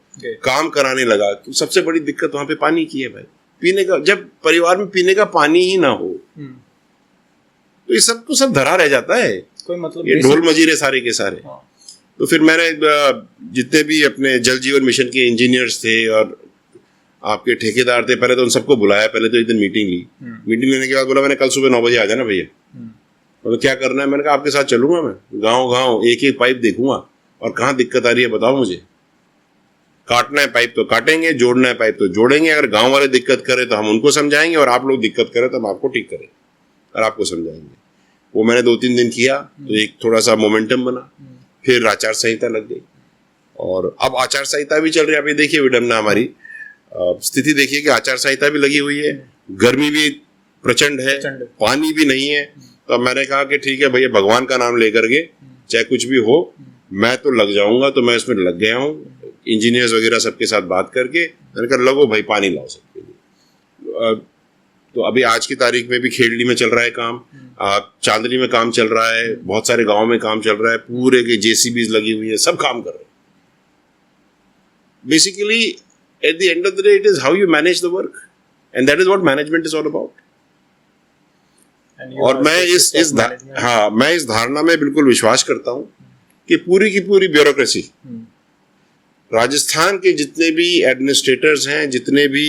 काम कराने लगा, तो सबसे बड़ी दिक्कत वहां पे पानी की है भाई। पीने का, जब परिवार में पीने का पानी ही ना हो तो ये सब तो सब धरा रह जाता है, कोई मतलब ये ढोल मजीरे सारे के सारे। तो फिर मैंने जितने भी अपने जल जीवन मिशन के इंजीनियर्स थे और आपके ठेकेदार थे, पहले तो उन सबको बुलाया, पहले तो एक दिन मीटिंग ली। मीटिंग लेने के बाद बोला मैंने कल सुबह 9 बजे आ जाना भैया। बोला क्या करना है? मैंने कहा आपके साथ चलूंगा मैं, गांव-गांव एक एक पाइप देखूंगा और कहाँ दिक्कत आ रही है बताओ मुझे। काटना है पाइप तो काटेंगे, जोड़ना है पाइप तो जोड़ेंगे, अगर गांव वाले दिक्कत करें तो हम उनको समझाएंगे, और आप लोग दिक्कत करें तो हम आपको ठीक करें और आपको समझाएंगे। वो मैंने 2-3 दिन किया तो एक थोड़ा सा मोमेंटम बना, फिर आचार संहिता लग गई और अब आचार संहिता भी चल रही है। अभी देखिए विडम्बना हमारी स्थिति देखिए कि आचार संहिता भी लगी हुई है, गर्मी भी प्रचंड है, पानी भी नहीं है। तो मैंने कहा कि ठीक है भैया, भगवान का नाम लेकर के चाहे कुछ भी हो मैं तो लग जाऊंगा। तो मैं इसमें लग गया हूँ, इंजीनियर्स वगैरह सबके साथ बात करके मैंने कहा लगो भाई पानी लाओ सबके लिए। तो अभी आज की तारीख में भी खेड़ली में चल रहा है काम, चांदनी में काम चल रहा है, बहुत सारे गाँव में काम चल रहा है, पूरे के JCBs लगी हुई है, सब काम कर रहे हैं। Basically at the end of the day it is how you manage the work and that is what management is all about. और मैं इस धारणा में बिल्कुल विश्वास करता हूं कि पूरी की पूरी ब्यूरोक्रेसी, राजस्थान के जितने भी एडमिनिस्ट्रेटर्स हैं, जितने भी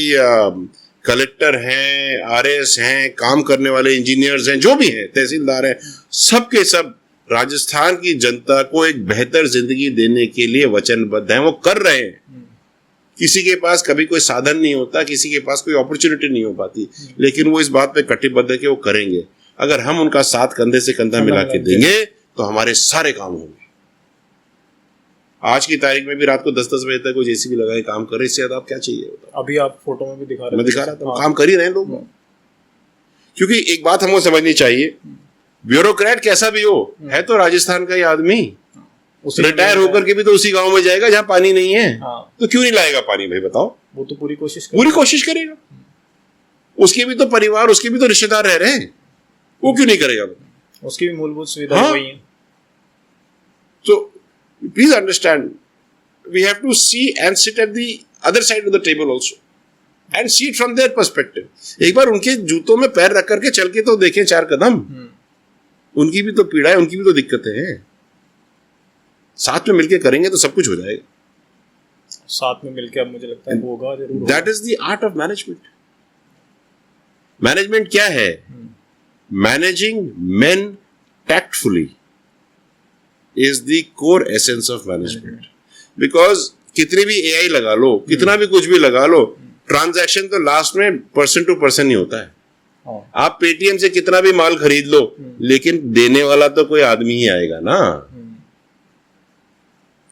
कलेक्टर हैं, RS हैं, काम करने वाले इंजीनियर्स हैं, जो भी हैं, तहसीलदार हैं, सब के सब राजस्थान की जनता को एक बेहतर जिंदगी देने के लिए वचनबद्ध हैं। वो कर रहे हैं। किसी के पास कभी कोई साधन नहीं होता, किसी के पास कोई अपॉर्चुनिटी नहीं हो पाती, लेकिन वो इस बात पे कटिबद्ध है कि वो करेंगे। अगर हम उनका साथ कंधे से कंधा मिला के देंगे तो हमारे सारे काम होंगे। आज की तारीख में भी रात को 10-10 बजे तक वो JCB लगा के काम करे, इससे ज्यादा आप क्या चाहिए होता? अभी आप फोटो में भी दिखा रहे, मैं दिखा रहा था, काम कर ही रहे हैं लोग। क्योंकि एक बात हमको समझनी चाहिए, ब्यूरोक्रेट कैसा भी हो, है तो राजस्थान का ही आदमी। रिटायर होकर के भी तो उसी गांव में जाएगा जहां पानी नहीं है। तो क्यों नहीं लाएगा पानी भाई बताओ? वो तो पूरी कोशिश करेगा। उसके भी तो परिवार, उसके भी तो रिश्तेदार रह रहे हैं, वो क्यों नहीं करेगा? उसकी भी मूलभूत सुविधा वही है। तो please understand, we have to see and sit at the other side of the table also and see it from their perspective. एक बार उनके जूतों में पैर रख करके चल के तो देखें 4 कदम। उनकी भी तो पीड़ा है, उनकी भी तो दिक्कतें हैं। साथ में मिलके करेंगे तो सब कुछ हो जाएगा। साथ में मिलके अब मुझे लगता है होगा जरूर। That is the art of management. Management क्या है? Managing main tactfully is the core essence of management. Because कितनी भी AI लगा लो, कितना भी कुछ भी लगा लो, ट्रांजैक्शन तो लास्ट में पर्सन टू पर्सन ही होता है। आप पेटीएम से कितना भी माल खरीद लो, लेकिन देने वाला तो कोई आदमी ही आएगा ना।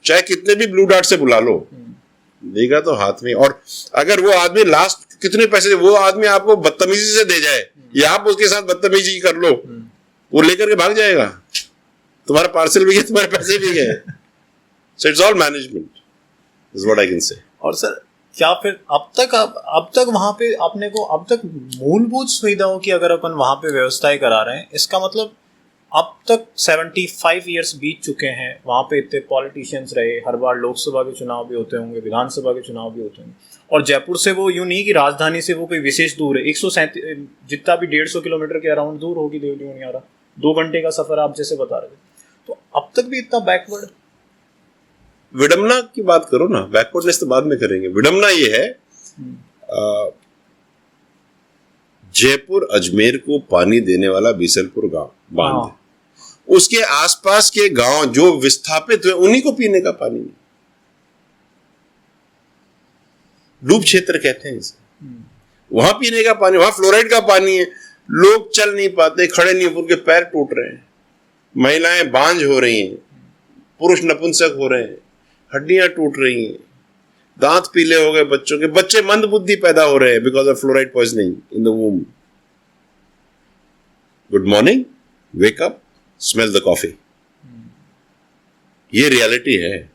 चाहे कितने भी ब्लू डार्ट से बुला लो, देगा तो हाथ में। और अगर वो आदमी लास्ट कितने पैसे, वो आदमी आपको बदतमीजी से दे जाए या आप उसके साथ बदतमीजी कर लो, वो लेकर के भाग जाएगा। तुम्हारा पार्सल भी गया, तुम्हारे पैसे भी गए। So it's all management is what I can say. और सर क्या फिर अब तक वहां पे आपने को अब तक मूलभूत सुविधाओं की अगर अपन वहां पे व्यवस्थाएं करा रहे हैं, इसका मतलब अब तक 75 ईयर्स बीत चुके हैं। वहाँ पे इतने पॉलिटिशियंस रहे, हर बार लोकसभा के चुनाव भी होते होंगे, विधानसभा के चुनाव भी होते होंगे, और जयपुर से वो यूं नहीं कि राजधानी से वो कोई विशेष दूर है। 137 जितना भी 150 किलोमीटर के अराउंड दूर होगी देवली मुनियारा, 2 घंटे का सफर आप जैसे बता रहे थे। तो अब तक भी इतना बैकवर्ड। विडम्बना की बात करो ना, बैकवर्डनेस तो बाद में करेंगे। विडम्बना ये है, जयपुर अजमेर को पानी देने वाला बीसलपुर गांव बांध, उसके आसपास के गांव जो विस्थापित हुए उन्हीं को पीने का पानी नहीं। डूब क्षेत्र कहते हैं इसे। वहां पीने का पानी, वहां फ्लोराइड का पानी है। लोग चल नहीं पाते, खड़े नहीं, उनके पैर टूट रहे हैं, महिलाएं बांझ हो रही हैं, पुरुष नपुंसक हो रहे हैं, हड्डियां टूट रही हैं, दांत पीले हो गए बच्चों के, बच्चे मंदबुद्धि पैदा हो रहे हैं because of fluoride poisoning in the वूम। Good morning, wake up, smell the coffee. ये रियलिटी है।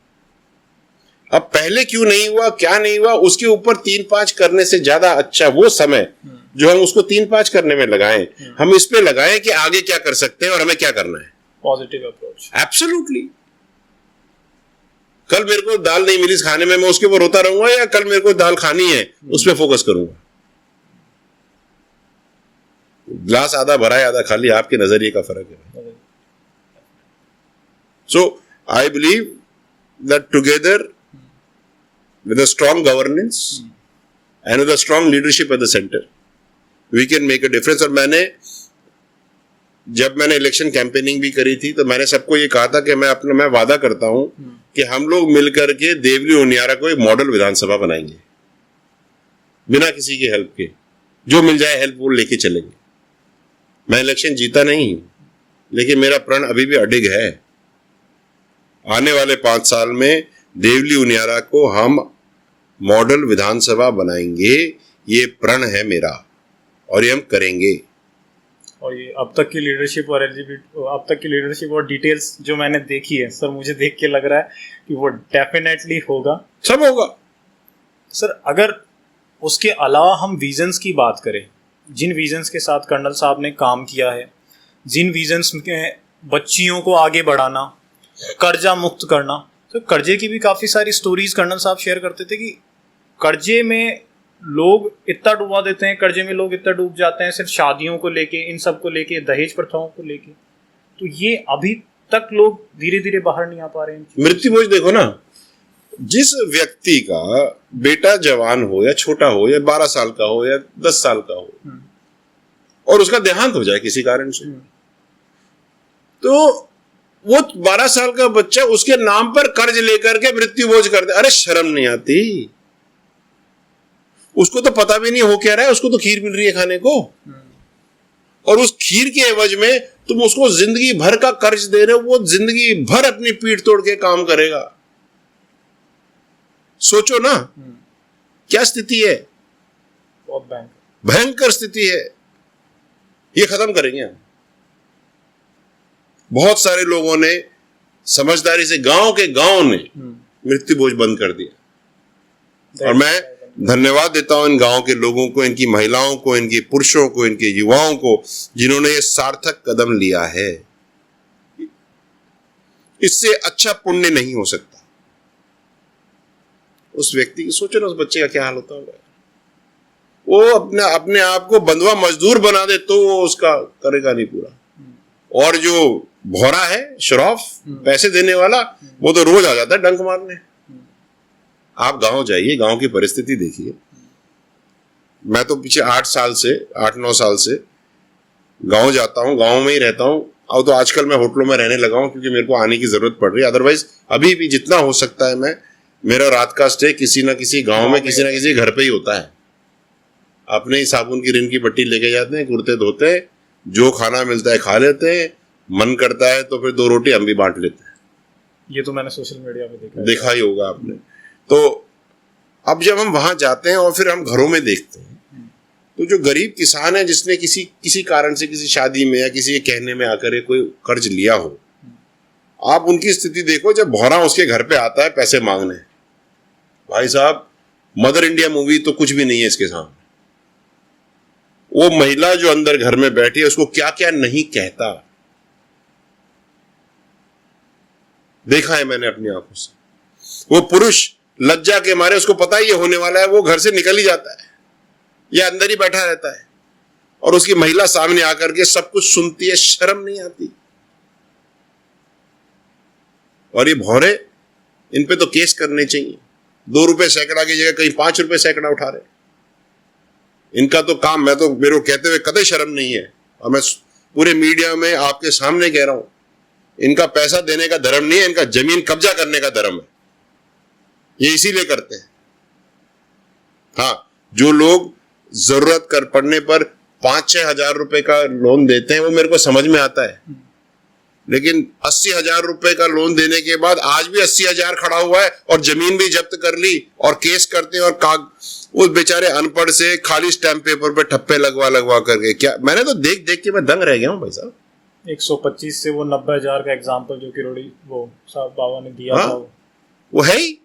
अब पहले क्यों नहीं हुआ, क्या नहीं हुआ, उसके ऊपर 3-5 करने से ज्यादा अच्छा वो समय जो हम उसको 3-5 करने में लगाएं, हम इस पे लगाएं कि आगे क्या कर सकते हैं और हमें क्या करना है। Positive approach. एब्सोल्युटली। कल मेरे को दाल नहीं मिली खाने में, मैं उसके ऊपर रोता रहूंगा, या कल मेरे को दाल खानी है उस पर फोकस करूंगा। ग्लास आधा भरा है आधा खाली, आपके नजरिए का फर्क है। So I believe that together with a strong governance and with a strong leadership at the center we can make a difference। और जब मैंने इलेक्शन कैंपेनिंग भी करी थी तो मैंने सबको ये कहा था कि मैं वादा करता हूं कि हम लोग मिलकर के देवली उनियारा को एक मॉडल विधानसभा बनाएंगे, बिना किसी की हेल्प के। जो मिल जाए हेल्प वो लेके चलेंगे। मैं इलेक्शन जीता नहीं, लेकिन मेरा प्रण अभी भी अडिग है। आने वाले 5 साल में देवली उनियारा को हम मॉडल विधानसभा बनाएंगे, ये प्रण है मेरा, और ये हम करेंगे। और ये अब तक की लीडरशिप और डिटेल्स जो मैंने देखी है सर, मुझे देख के लग रहा है कि वो डेफिनेटली होगा, सब होगा सर। अगर उसके अलावा हम विजन्स की बात करें, जिन विजन्स के साथ कर्नल साहब ने काम किया है, जिन विजन्स में बच्चियों को आगे बढ़ाना, कर्जा मुक्त करना, तो कर्जे की भी काफ़ी सारी स्टोरीज कर्नल साहब शेयर करते थे कि कर्जे में लोग इतना डुबा देते हैं, कर्जे में लोग इतना डूब जाते हैं सिर्फ शादियों को लेके, इन सब को लेके, दहेज प्रथाओं को लेके। तो ये अभी तक लोग धीरे धीरे बाहर नहीं आ पा रहे हैं। मृत्यु भोज देखो ना, जिस व्यक्ति का बेटा जवान हो या छोटा हो या 12 साल का हो या 10 साल का हो और उसका देहांत हो जाए किसी कारण से, तो वो 12 साल का बच्चा उसके नाम पर कर्ज लेकर के मृत्यु भोज कर दे। अरे शर्म नहीं आती? उसको तो पता भी नहीं हो क्या रहा है, उसको तो खीर मिल रही है खाने को, और उस खीर के एवज में तुम उसको जिंदगी भर का कर्ज दे रहे हो। वो जिंदगी भर अपनी पीठ तोड़ के काम करेगा। सोचो ना क्या स्थिति है, बहुत भयंकर स्थिति है। ये खत्म करेंगे हम। बहुत सारे लोगों ने समझदारी से, गांव के गांव ने मृत्यु भोज बंद कर दिया, और मैं धन्यवाद देता हूं इन गांव के लोगों को, इनकी महिलाओं को, इनके पुरुषों को, इनके युवाओं को, जिन्होंने ये सार्थक कदम लिया है। इससे अच्छा पुण्य नहीं हो सकता। उस व्यक्ति की सोचो ना, उस बच्चे का क्या हाल होता होगा। वो अपने आप को बंधुआ मजदूर बना दे तो वो उसका करेगा नहीं पूरा। और जो भौरा है, शराफ पैसे देने वाला, वो तो रोज आ जाता है डंक मारने। आप गांव जाइए, गांव की परिस्थिति देखिए। मैं तो पीछे 8-9 साल से गांव जाता हूं, गांव में ही रहता हूं। अब तो आजकल मैं होटलों में रहने लगा हूं क्योंकि मेरे को आने की जरूरत पड़ रही है। अदरवाइज अभी भी जितना हो सकता है मेरा रात का स्टे किसी ना किसी गांव में, किसी ना किसी घर पे ही होता है। अपने ही साबुन की रिन की पट्टी लेके जाते हैं, कुर्ते धोते हैं, जो खाना मिलता है खा लेते हैं, मन करता है तो फिर 2 रोटी हम भी बांट लेते हैं। ये तो मैंने सोशल मीडिया पे देखा ही होगा आपने। तो अब जब हम वहां जाते हैं और फिर हम घरों में देखते हैं, तो जो गरीब किसान है जिसने किसी कारण से किसी शादी में या किसी के कहने में आकर कोई कर्ज लिया हो, आप उनकी स्थिति देखो। जब भौरा उसके घर पे आता है पैसे मांगने, भाई साहब मदर इंडिया मूवी तो कुछ भी नहीं है इसके सामने। वो महिला जो अंदर घर में बैठी है उसको क्या क्या नहीं कहता, देखा है मैंने अपनी आंखों से। वो पुरुष लज्जा के मारे, उसको पता ही ये होने वाला है, वो घर से निकल ही जाता है या अंदर ही बैठा रहता है, और उसकी महिला सामने आकर के सब कुछ सुनती है। शर्म नहीं आती? और ये भौरे, इन पे तो केस करने चाहिए। 2 रुपए सैकड़ा की जगह कहीं 5 रुपए सैकड़ा उठा रहे। इनका तो काम, मैं तो मेरे को कहते हुए कतई शर्म नहीं है, और मैं पूरे मीडिया में आपके सामने कह रहा हूं, इनका पैसा देने का धर्म नहीं है, इनका जमीन कब्जा करने का धर्म है। ये इसीलिए करते हैं। हाँ, जो लोग जरूरत कर पड़ने पर 5-6 हजार रुपए का लोन देते हैं वो मेरे को समझ में आता है, लेकिन 80,000 रुपए का लोन देने के बाद आज भी 80,000 खड़ा हुआ है और जमीन भी जब्त कर ली और केस करते हैं, और उस बेचारे अनपढ़ से खाली स्टैंप पेपर पे ठप्पे लगवा करके। क्या मैंने तो देख देख के मैं दंग रह गया हूं भाई साहब। 125 से वो 90,000 का एग्जाम्पल जो किरोड़ी वो साहब बाबा ने दिया हाँ? था वो है ही।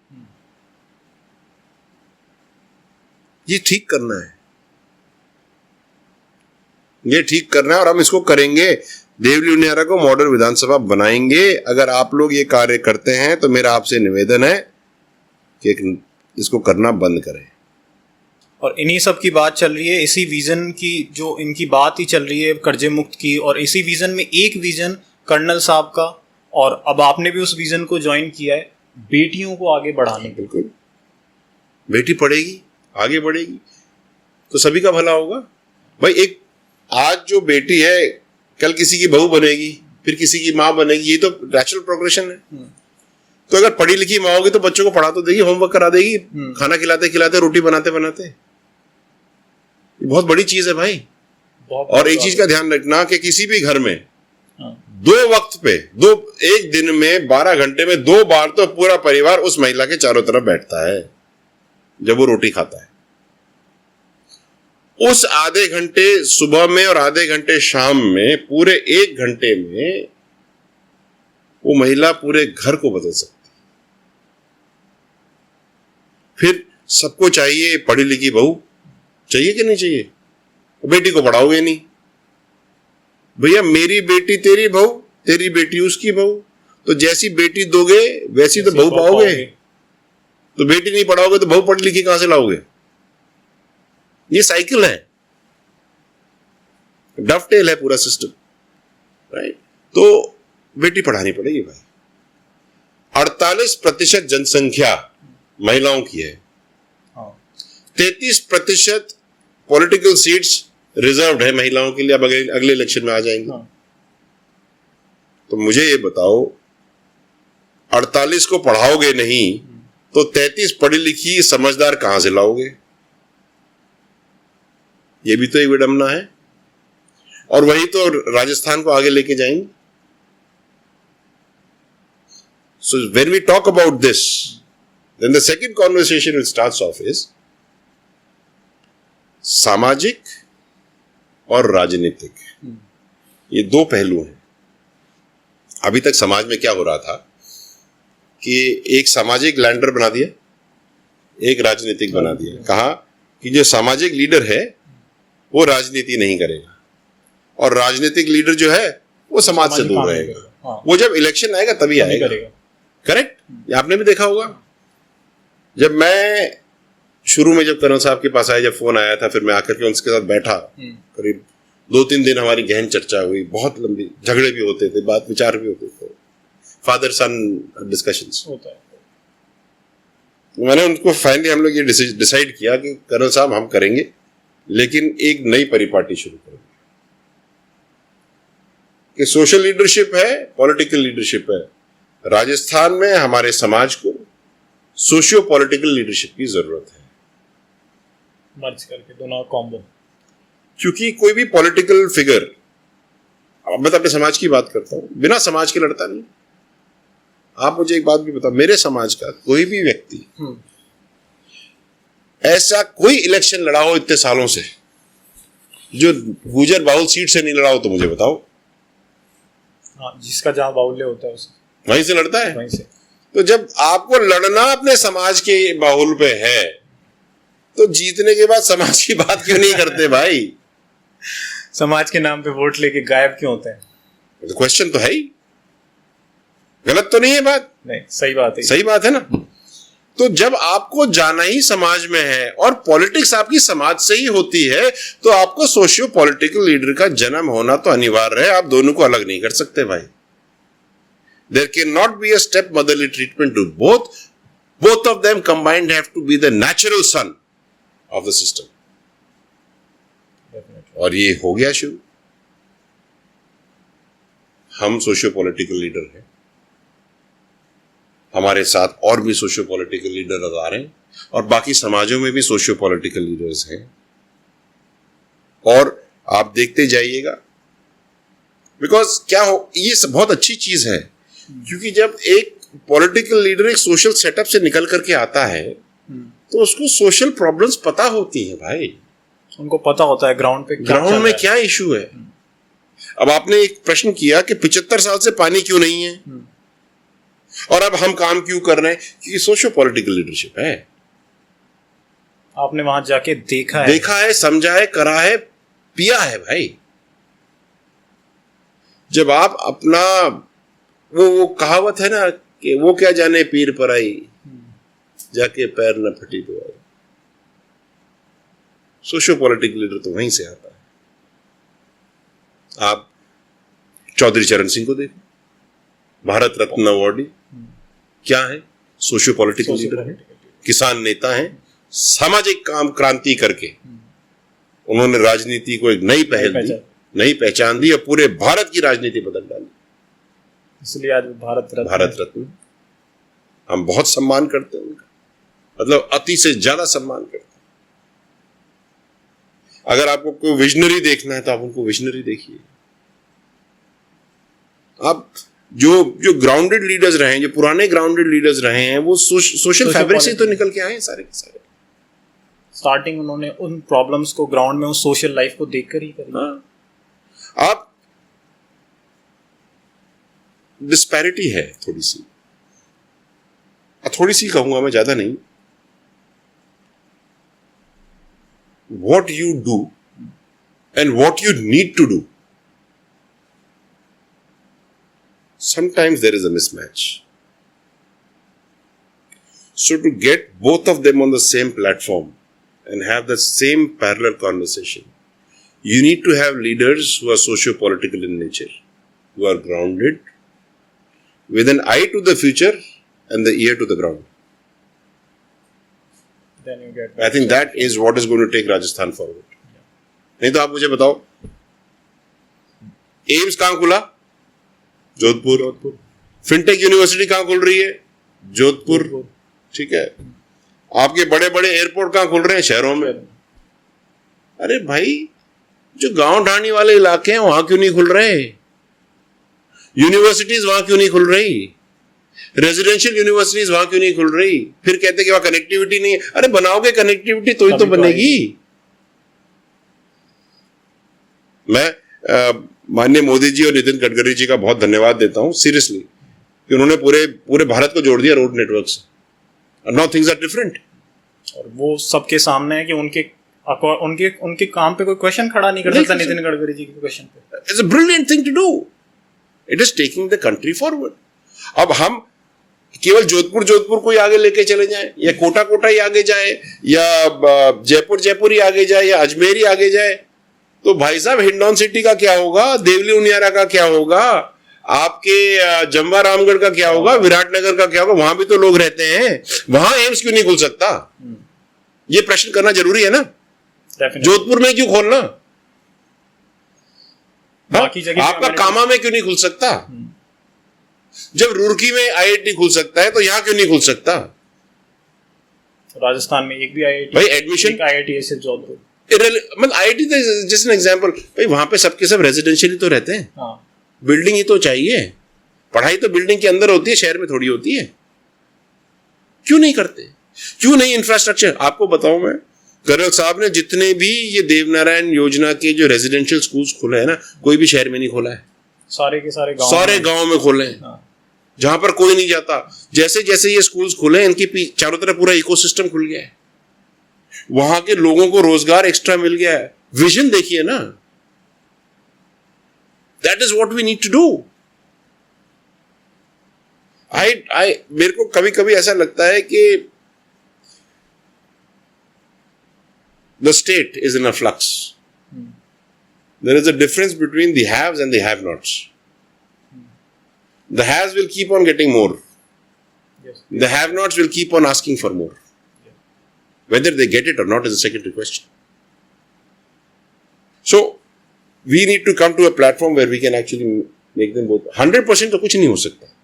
ये ठीक करना है, ये ठीक करना है और हम इसको करेंगे। देवली उनियारा को मॉडल विधानसभा बनाएंगे। अगर आप लोग ये कार्य करते हैं तो मेरा आपसे निवेदन है कि इसको करना बंद करें। और इन्हीं सब की बात चल रही है, इसी विजन की जो इनकी बात ही चल रही है कर्जे मुक्त की, और इसी विजन में एक विजन कर्नल साहब का, और अब आपने भी उस विजन को ज्वाइन किया है, बेटियों को आगे बढ़ाने के। बिल्कुल, बेटी पढ़ेगी आगे बढ़ेगी तो सभी का भला होगा भाई। एक आज जो बेटी है कल किसी की बहू बनेगी, फिर किसी की माँ बनेगी, ये तो नेचुरल प्रोग्रेशन है। तो अगर पढ़ी लिखी माँ होगी तो बच्चों को पढ़ा तो देगी, होमवर्क करा देगी, खाना खिलाते खिलाते, रोटी बनाते बनाते। बहुत बड़ी चीज है भाई। और एक चीज का ध्यान रखना कि किसी भी घर में 2 वक्त पे एक दिन में 12 घंटे में 2 बार तो पूरा परिवार उस महिला के चारों तरफ बैठता है जब वो रोटी खाता है। उस आधे घंटे सुबह में और आधे घंटे शाम में, पूरे 1 घंटे में वो महिला पूरे घर को बदल सकती है। फिर सबको चाहिए पढ़ी लिखी बहू, चाहिए कि नहीं चाहिए? बेटी को पढ़ाओगे नहीं भैया, मेरी बेटी तेरी बहू, तेरी बेटी उसकी बहू, तो जैसी बेटी दोगे वैसी तो बहू पाओगे। तो बेटी नहीं पढ़ाओगे तो बहू पढ़ी लिखी कहां से लाओगे? ये साइकिल है, डफटेल है पूरा सिस्टम, राइट? तो बेटी पढ़ानी पड़ेगी भाई। 48% जनसंख्या महिलाओं की है, 33% पॉलिटिकल सीट्स रिजर्व्ड है महिलाओं के लिए। अब अगले इलेक्शन में आ जाएंगे। तो मुझे ये बताओ, 48 को पढ़ाओगे नहीं तो 33 पढ़ी लिखी समझदार कहां से लाओगे? ये भी तो एक विडंबना है। और वही तो राजस्थान को आगे लेके जाएंगे। So when we talk about this, then the second conversation which starts off is सामाजिक और राजनीतिक। ये 2 पहलू हैं। अभी तक समाज में क्या हो रहा था कि एक सामाजिक लैंडर बना दिया, एक राजनीतिक बना दिया। कहा कि जो सामाजिक लीडर है वो राजनीति नहीं करेगा और राजनीतिक लीडर जो है वो समाज से दूर रहेगा। वो जब इलेक्शन आएगा तभी आएगा। करेक्ट? आपने भी देखा होगा, जब मैं शुरू में जब कर्नल साहब के पास आया, जब फोन आया था, फिर मैं आकर के उनके साथ बैठा, करीब 2-3 दिन हमारी गहन चर्चा हुई, बहुत लंबी, झगड़े भी होते थे, बात विचार भी होते थे, फादर सन डिस्कशंस होता है। मैंने उनको फाइनली हम लोग ये डिसाइड किया कि कर्नल साहब हम करेंगे, लेकिन एक नई परिपाटी शुरू करेंगे कि सोशल लीडरशिप है, पॉलिटिकल लीडरशिप है। राजस्थान में हमारे समाज को सोशियो पॉलिटिकल लीडरशिप की जरूरत है, मर्ज करके दोनों कॉम्बो। क्योंकि कोई भी पॉलिटिकल फिगर, अब मैं तो अपने समाज की बात करता हूं, बिना समाज के लड़ता नहीं। आप मुझे एक बात भी बताओ, मेरे समाज का कोई भी व्यक्ति ऐसा कोई इलेक्शन लड़ा हो इतने सालों से जो गुजर बाहुल सीट से नहीं लड़ा हो, तो मुझे बताओ। हाँ, जिसका जहां बाहुल्य होता है वहीं से लड़ता है। वहीं से। तो जब आपको लड़ना अपने समाज के बाहुल पे है तो जीतने के बाद समाज की बात क्यों नहीं करते भाई? समाज के नाम पे वोट लेके गायब क्यों होते हैं? तो क्वेश्चन तो है ही, गलत तो नहीं है बात? नहीं, सही बात है। सही बात है ना। तो जब आपको जाना ही समाज में है और पॉलिटिक्स आपकी समाज से ही होती है, तो आपको सोशियो पॉलिटिकल लीडर का जन्म होना तो अनिवार्य है। आप दोनों को अलग नहीं कर सकते भाई। There cannot be a stepmotherly treatment to both. Both of them combined have to be the natural son of the system. और ये हो गया शुरू। हम सोशियो पॉलिटिकल लीडर हैं, हमारे साथ और भी सोशियो पॉलिटिकल लीडर आ रहे हैं और बाकी समाजों में भी सोशियो पॉलिटिकल लीडर्स हैं। और आप देखते जाइएगा, बिकॉज क्या हो, ये बहुत अच्छी चीज है, क्योंकि जब एक पॉलिटिकल लीडर एक सोशल सेटअप से निकल करके आता है तो उसको सोशल प्रॉब्लम्स पता होती है भाई। उनको पता होता है ग्राउंड पे ग्राउंड में क्या इशू है। अब आपने एक प्रश्न किया कि 75 साल से पानी क्यों नहीं है और अब हम काम क्यों कर रहे हैं, क्योंकि सोशो पॉलिटिकल लीडरशिप है। आपने वहां जाके देखा है, समझा है, करा है, पिया है भाई। जब आप अपना वो कहावत है ना कि वो क्या जाने पीर पर आई, जाके पैर न फटी तो आई। सोशो पॉलिटिकल लीडर तो वहीं से आता है। आप चौधरी चरण सिंह को देखो, भारत रत्न अवार्डी, क्या है? सोशो पॉलिटिकल लीडर है, किसान नेता है, सामाजिक काम क्रांति करके उन्होंने राजनीति को एक नई पहल दी, नई पहचान दी और पूरे भारत की राजनीति बदल डाली। इसलिए आज भारत रत्न हम बहुत सम्मान करते हैं उनका, मतलब अति से ज्यादा सम्मान करते हैं। अगर आपको कोई विजनरी देखना है तो आप उनको विजनरी देखिए। आप जो ग्राउंडेड लीडर्स रहे हैं, जो पुराने ग्राउंडेड लीडर्स रहे हैं, वो सोशल फैब्रिक से तो निकल के आए हैं सारे के सारे। स्टार्टिंग उन्होंने उन प्रॉब्लम्स को ग्राउंड में, उस सोशल लाइफ को देखकर ही करी। हाँ, आप डिस्पैरिटी है थोड़ी सी कहूंगा मैं, ज्यादा नहीं। What you do and what you need to do, sometimes there is a mismatch. So to get both of them on the same platform and have the same parallel conversation, you need to have leaders who are socio-political in nature, who are grounded, with an eye to the future and the ear to the ground. Then you get I think that is what is going to take Rajasthan forward. नहीं तो आप मुझे बताओ, AIIMS कहां खुला? Jodhpur. Fintech university कहां खुल रही है? जोधपुर। ठीक है। आपके बड़े बड़े एयरपोर्ट कहां खुल रहे हैं? शहरों में। अरे भाई, जो गांव ढाणी वाले इलाके हैं वहां क्यों नहीं खुल रहे? यूनिवर्सिटीज वहां क्यों नहीं खुल रही? रेजिडेंशियल यूनिवर्सिटीज वहां क्यों नहीं खुल रही? फिर कहते कि वहां कनेक्टिविटी नहीं है। अरे बनाओगे कनेक्टिविटी तो ही तो बनेगी। मैं माननीय मोदी जी और नितिन गडकरी जी का बहुत धन्यवाद देता हूं सीरियसली, कि उन्होंने पूरे भारत को जोड़ दिया रोड नेटवर्क से। Now things are different. और वो सबके सामने है कि उनके काम पे कोई क्वेश्चन खड़ा नहीं कर सकता नितिन गडकरी जी के क्वेश्चन पे। It's a brilliant thing to do. It is taking the country forward. अब हम केवल जोधपुर को ही आगे लेके चले जाएं, या कोटा ही आगे जाए, या जयपुर ही आगे जाए, या अजमेर ही आगे जाए, तो भाई साहब हिंडौन सिटी का क्या होगा? देवली उनियारा का क्या होगा? आपके जम्वा रामगढ़ का क्या होगा? विराटनगर का क्या होगा? वहां भी तो लोग रहते हैं। वहां एम्स क्यों नहीं खुल सकता? ये प्रश्न करना जरूरी है ना। जोधपुर में क्यों खोलना? बाकी जगह आपका कामा में क्यों नहीं खुल सकता? जब रुड़की में आईआईटी खुल सकता है तो यहां क्यों नहीं खुल सकता? राजस्थान में एक भी आईआईटी, भाई एडमिशन आईआईटी ऐसे जोधपुर, मतलब आईआईटी जैसे एग्जांपल, भाई वहां पे सबके सब रेजिडेंशियल तो रहते हैं। हाँ, बिल्डिंग ही तो चाहिए। पढ़ाई तो बिल्डिंग के अंदर होती है, शहर में थोड़ी होती है। क्यों नहीं करते? क्यों नहीं इंफ्रास्ट्रक्चर? आपको बताऊं मैं, कर्नल साहब ने जितने भी ये देवनारायण योजना के जो रेजिडेंशियल स्कूल्स खुले हैं ना, कोई भी शहर में नहीं खोला है। सारे के सारे गांव में खोले हैं। हाँ। जहां पर कोई नहीं जाता। जैसे जैसे ये स्कूल्स खुले, इनके चारों तरफ पूरा इकोसिस्टम खुल गया है। वहां के लोगों को रोजगार एक्स्ट्रा मिल गया है। विजन देखिए ना। That is what we need to do. मेरे को कभी कभी ऐसा लगता है कि the state is in a flux. There is a difference between the haves and the have-nots. The haves will keep on getting more. Yes. The have-nots will keep on asking for more. Yeah. Whether they get it or not is a secondary question. So, we need to come to a platform where we can actually make them both. 100% तो कुछ नहीं हो सकता,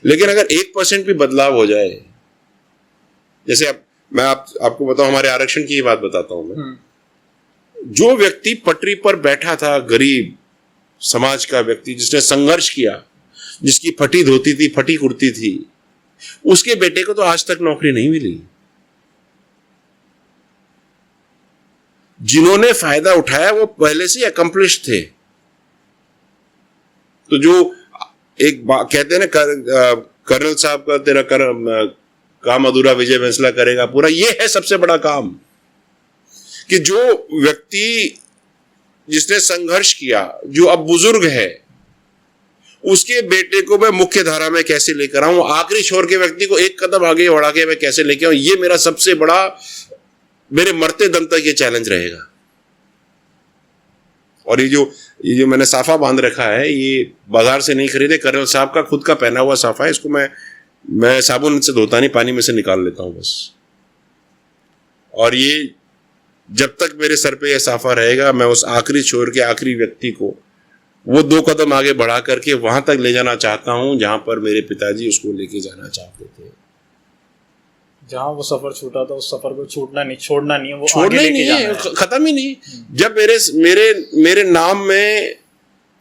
लेकिन अगर 1% भी बदलाव हो जाए, जैसे मैं आपको बताऊं, हमारे आरक्षण की बात बताता हूं मैं। जो व्यक्ति पटरी पर बैठा था, गरीब समाज का व्यक्ति, जिसने संघर्ष किया, जिसकी फटी धोती थी, फटी कुर्ती थी, उसके बेटे को तो आज तक नौकरी नहीं मिली। जिन्होंने फायदा उठाया वो पहले से अकम्प्लिश थे। तो जो कहते हैं ना कर्नल साहब का तेरा काम अधूरा विजय बैंसला करेगा पूरा, ये है सबसे बड़ा काम कि जो व्यक्ति जिसने संघर्ष किया, जो अब बुजुर्ग है, उसके बेटे को मैं मुख्य धारा में कैसे लेकर आऊं, आखिरी छोर के व्यक्ति को एक कदम आगे बढ़ा के मैं कैसे लेकर आऊं, ये मेरा सबसे बड़ा, मेरे मरते दम तक ये चैलेंज रहेगा। और ये जो मैंने साफा बांध रखा है, ये बाजार से नहीं खरीदे, कर्नल साहब का खुद का पहना हुआ साफा है। इसको मैं साबुन से धोता नहीं, पानी में से निकाल लेता हूं बस। और ये जब तक मेरे सर पे ये साफा रहेगा, मैं उस आखिरी छोर के आखिरी व्यक्ति को वो 2 कदम आगे बढ़ा करके वहां तक ले जाना चाहता हूं जहां पर मेरे पिताजी उसको लेके जाना चाहते थे। जहां वो सफर छूटा था, उस सफर को छोड़ना नहीं है, वो छोड़ना ही नहीं है, खत्म ही नहीं। जब मेरे नाम में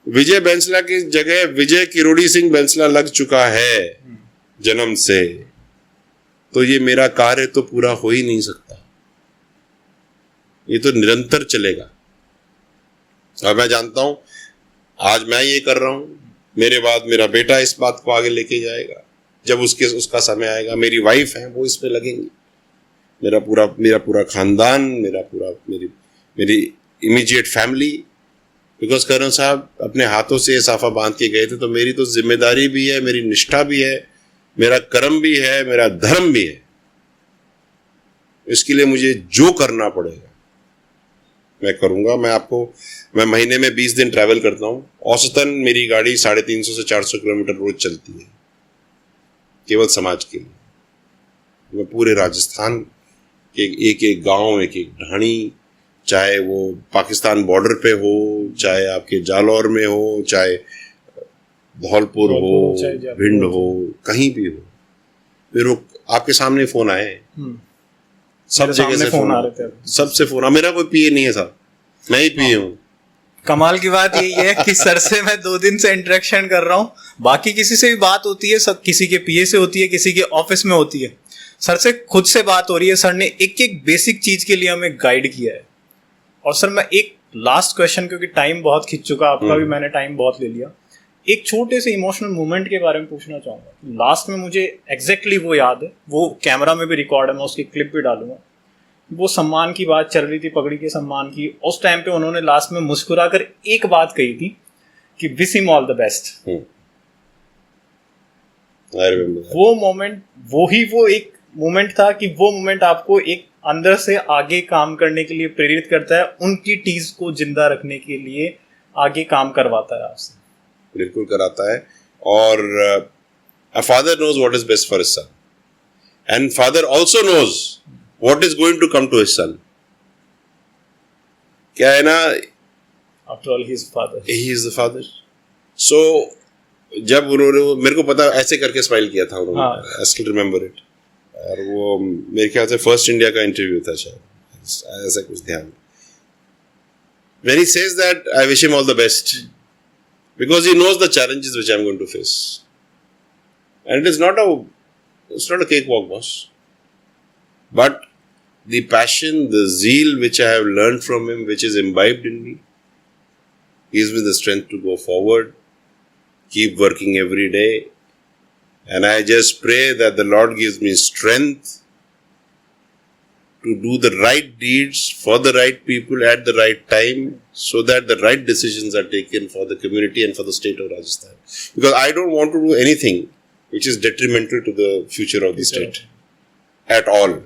विजय बैंसला की जगह विजय किरोड़ी सिंह बैंसला लग चुका है जन्म से, तो ये मेरा कार्य तो पूरा हो ही नहीं सकता, ये तो निरंतर चलेगा। और मैं जानता हूं आज मैं ये कर रहा हूं, मेरे बाद मेरा बेटा इस बात को आगे लेके जाएगा, जब उसका समय आएगा मेरी वाइफ है वो इस पे लगेंगी, मेरा पूरा खानदान, मेरी इमीडिएट फैमिली। बिकॉज कर्नल साहब अपने हाथों से साफा बांध के गए थे, तो मेरी तो जिम्मेदारी भी है, मेरी निष्ठा भी है, मेरा कर्म भी है, मेरा धर्म भी है। इसके लिए मुझे जो करना पड़ेगा मैं करूंगा। मैं महीने में 20 दिन ट्रैवल करता हूं, औसतन मेरी गाड़ी 350 से 400 किलोमीटर रोज चलती है, केवल समाज के लिए। मैं पूरे राजस्थान के एक गांव, एक ढाणी, चाहे वो पाकिस्तान बॉर्डर पे हो, चाहे आपके जालौर में हो, चाहे धौलपुर हो, भिंड हो, कहीं भी हो, फिर आपके सामने फोन आए, सब जगह से फोन आ रहे थे, सबसे फोन। मेरा कोई पीए नहीं है साहब, मैं ही पीए हूँ। कमाल की बात यही है कि सर से मैं 2 दिन से इंटरेक्शन कर रहा हूँ, बाकी किसी से भी बात होती है, सब किसी के पीए से होती है, किसी के ऑफिस में होती है, सर से खुद से बात हो रही है। सर ने एक बेसिक चीज के लिए हमें गाइड किया है। और सर मैं एक लास्ट क्वेश्चन, क्योंकि टाइम बहुत खिंच चुका, आपका भी मैंने टाइम बहुत ले लिया, एक छोटे से इमोशनल मोमेंट के बारे में पूछना चाहूंगा। लास्ट में मुझे एग्जैक्टली वो याद है, वो कैमरा में भी रिकॉर्ड है, मैं उसकी क्लिप भी डालूंगा। वो सम्मान की बात चल रही थी, पगड़ी के सम्मान की। उस टाइम पे उन्होंने लास्ट में मुस्कुरा कर एक बात कही थी कि wish him all the best. वो मोमेंट, वो एक मोमेंट था कि वो मोमेंट आपको एक अंदर से आगे काम करने के लिए प्रेरित करता है, उनकी टीज को जिंदा रखने के लिए आगे काम करवाता है आपसे। बिल्कुल कराता है। और a father knows what is best for his son, and father also knows what is going to come to his son. क्या है ना, after all he is father. He is the father. So जब उन्होंने मेरे को पता ऐसे करके स्माइल किया था उन्होंने, I still remember it. और वो मेरे ख्याल से फर्स्ट इंडिया का इंटरव्यू था शायद, ऐसा कुछ ध्यान। When he says that, I wish him all the best, because he knows the challenges which I am going to face, and it's not a cakewalk, boss. But the passion, the zeal which I have learned from him, which is imbibed in me, gives me the strength to go forward, keep working every day. And I just pray that the Lord gives me strength to do the right deeds for the right people at the right time, so that the right decisions are taken for the community and for the state of Rajasthan. Because I don't want to do anything which is detrimental to the future of the state at all.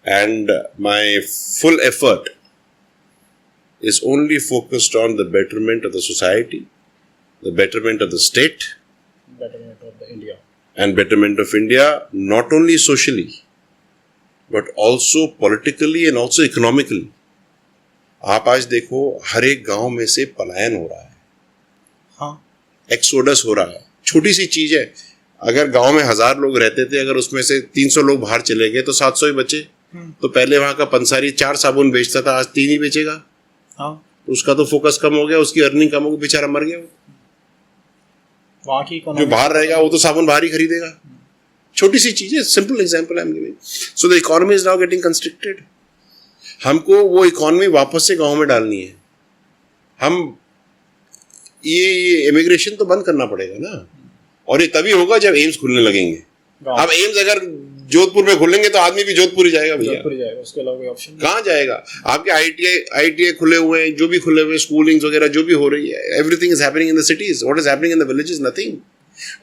And my full effort is only focused on the betterment of the society, the betterment of the state, betterment of the India, and betterment of India, not only socially but also politically and also economically. आप आज देखो हर एक गांव में से पलायन हो रहा है, हाँ, एक्सोडस हो रहा है। छोटी सी चीज है, अगर गांव में 1000 लोग रहते थे, अगर उसमें से 300 लोग बाहर चले गए तो 700 ही बचे। तो पहले वहां का पंसारी 4 साबुन बेचता था, आज 3 ही बेचेगा। हाँ, उसका तो फोकस कम हो गया, उसकी अर्निंग कम हो गई, बेचारा मर गया। वहां की जो बाहर रहेगा वो तो साबुन बाहर ही खरीदेगा। छोटी सी चीज है, simple example I am giving. So the economy is now getting constricted. हमको वो इकोनॉमी वापस से गांव में डालनी है। हम ये इमिग्रेशन तो बंद करना पड़ेगा ना, और ये तभी होगा जब एम्स खुलने लगेंगे। अब एम्स अगर जोधपुर में खुलेंगे तो आदमी भी जोधपुर ही जाएगा भैया, जोधपुर ही जाएगा, उसके अलावा कोई ऑप्शन कहाँ जाएगा? आपके आईटीआई खुले हुए हैं, जो भी खुले हुए स्कूलिंग वगैरह जो भी हो रही है, everything is happening in the cities, what is happening in the villages? Nothing.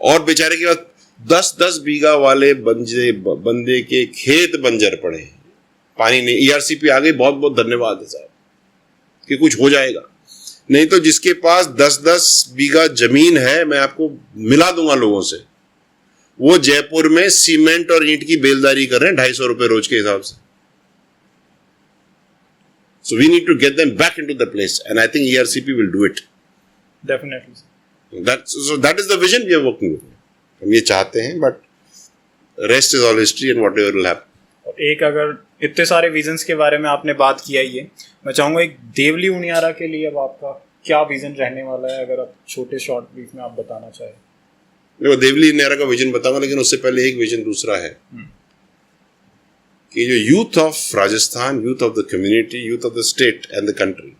और बेचारे के बाद 10-10 बीघा वाले बंदे के खेत बंजर पड़े हैं, पानी नहीं। ईआरसीपी आ गई, बहुत बहुत धन्यवाद है साहब कि कुछ हो जाएगा। नहीं तो जिसके पास 10-10 बीघा जमीन है, मैं आपको मिला दूंगा लोगों से, वो जयपुर में सीमेंट और ईंट की बेलदारी कर रहे हैं 250 रुपए रोज के हिसाब से। So we need to get them back into the place, and I think ERCP will do it. Definitely. That is the vision we are working with. हम ये चाहते हैं, but rest is all history and whatever will happen. और एक, अगर इतने सारे visions के बारे में आपने बात किया ही है, मैं चाहूंगा एक देवली उनियारा के लिए अब आपका क्या विजन रहने वाला है, अगर आप छोटे शॉर्ट ब्रीफ में आप बताना चाहें। देखो, देवली उनियारा का विजन बताऊंगा, लेकिन उससे पहले एक विजन दूसरा है कि जो youth of Rajasthan, youth of the community, youth of the state and the country,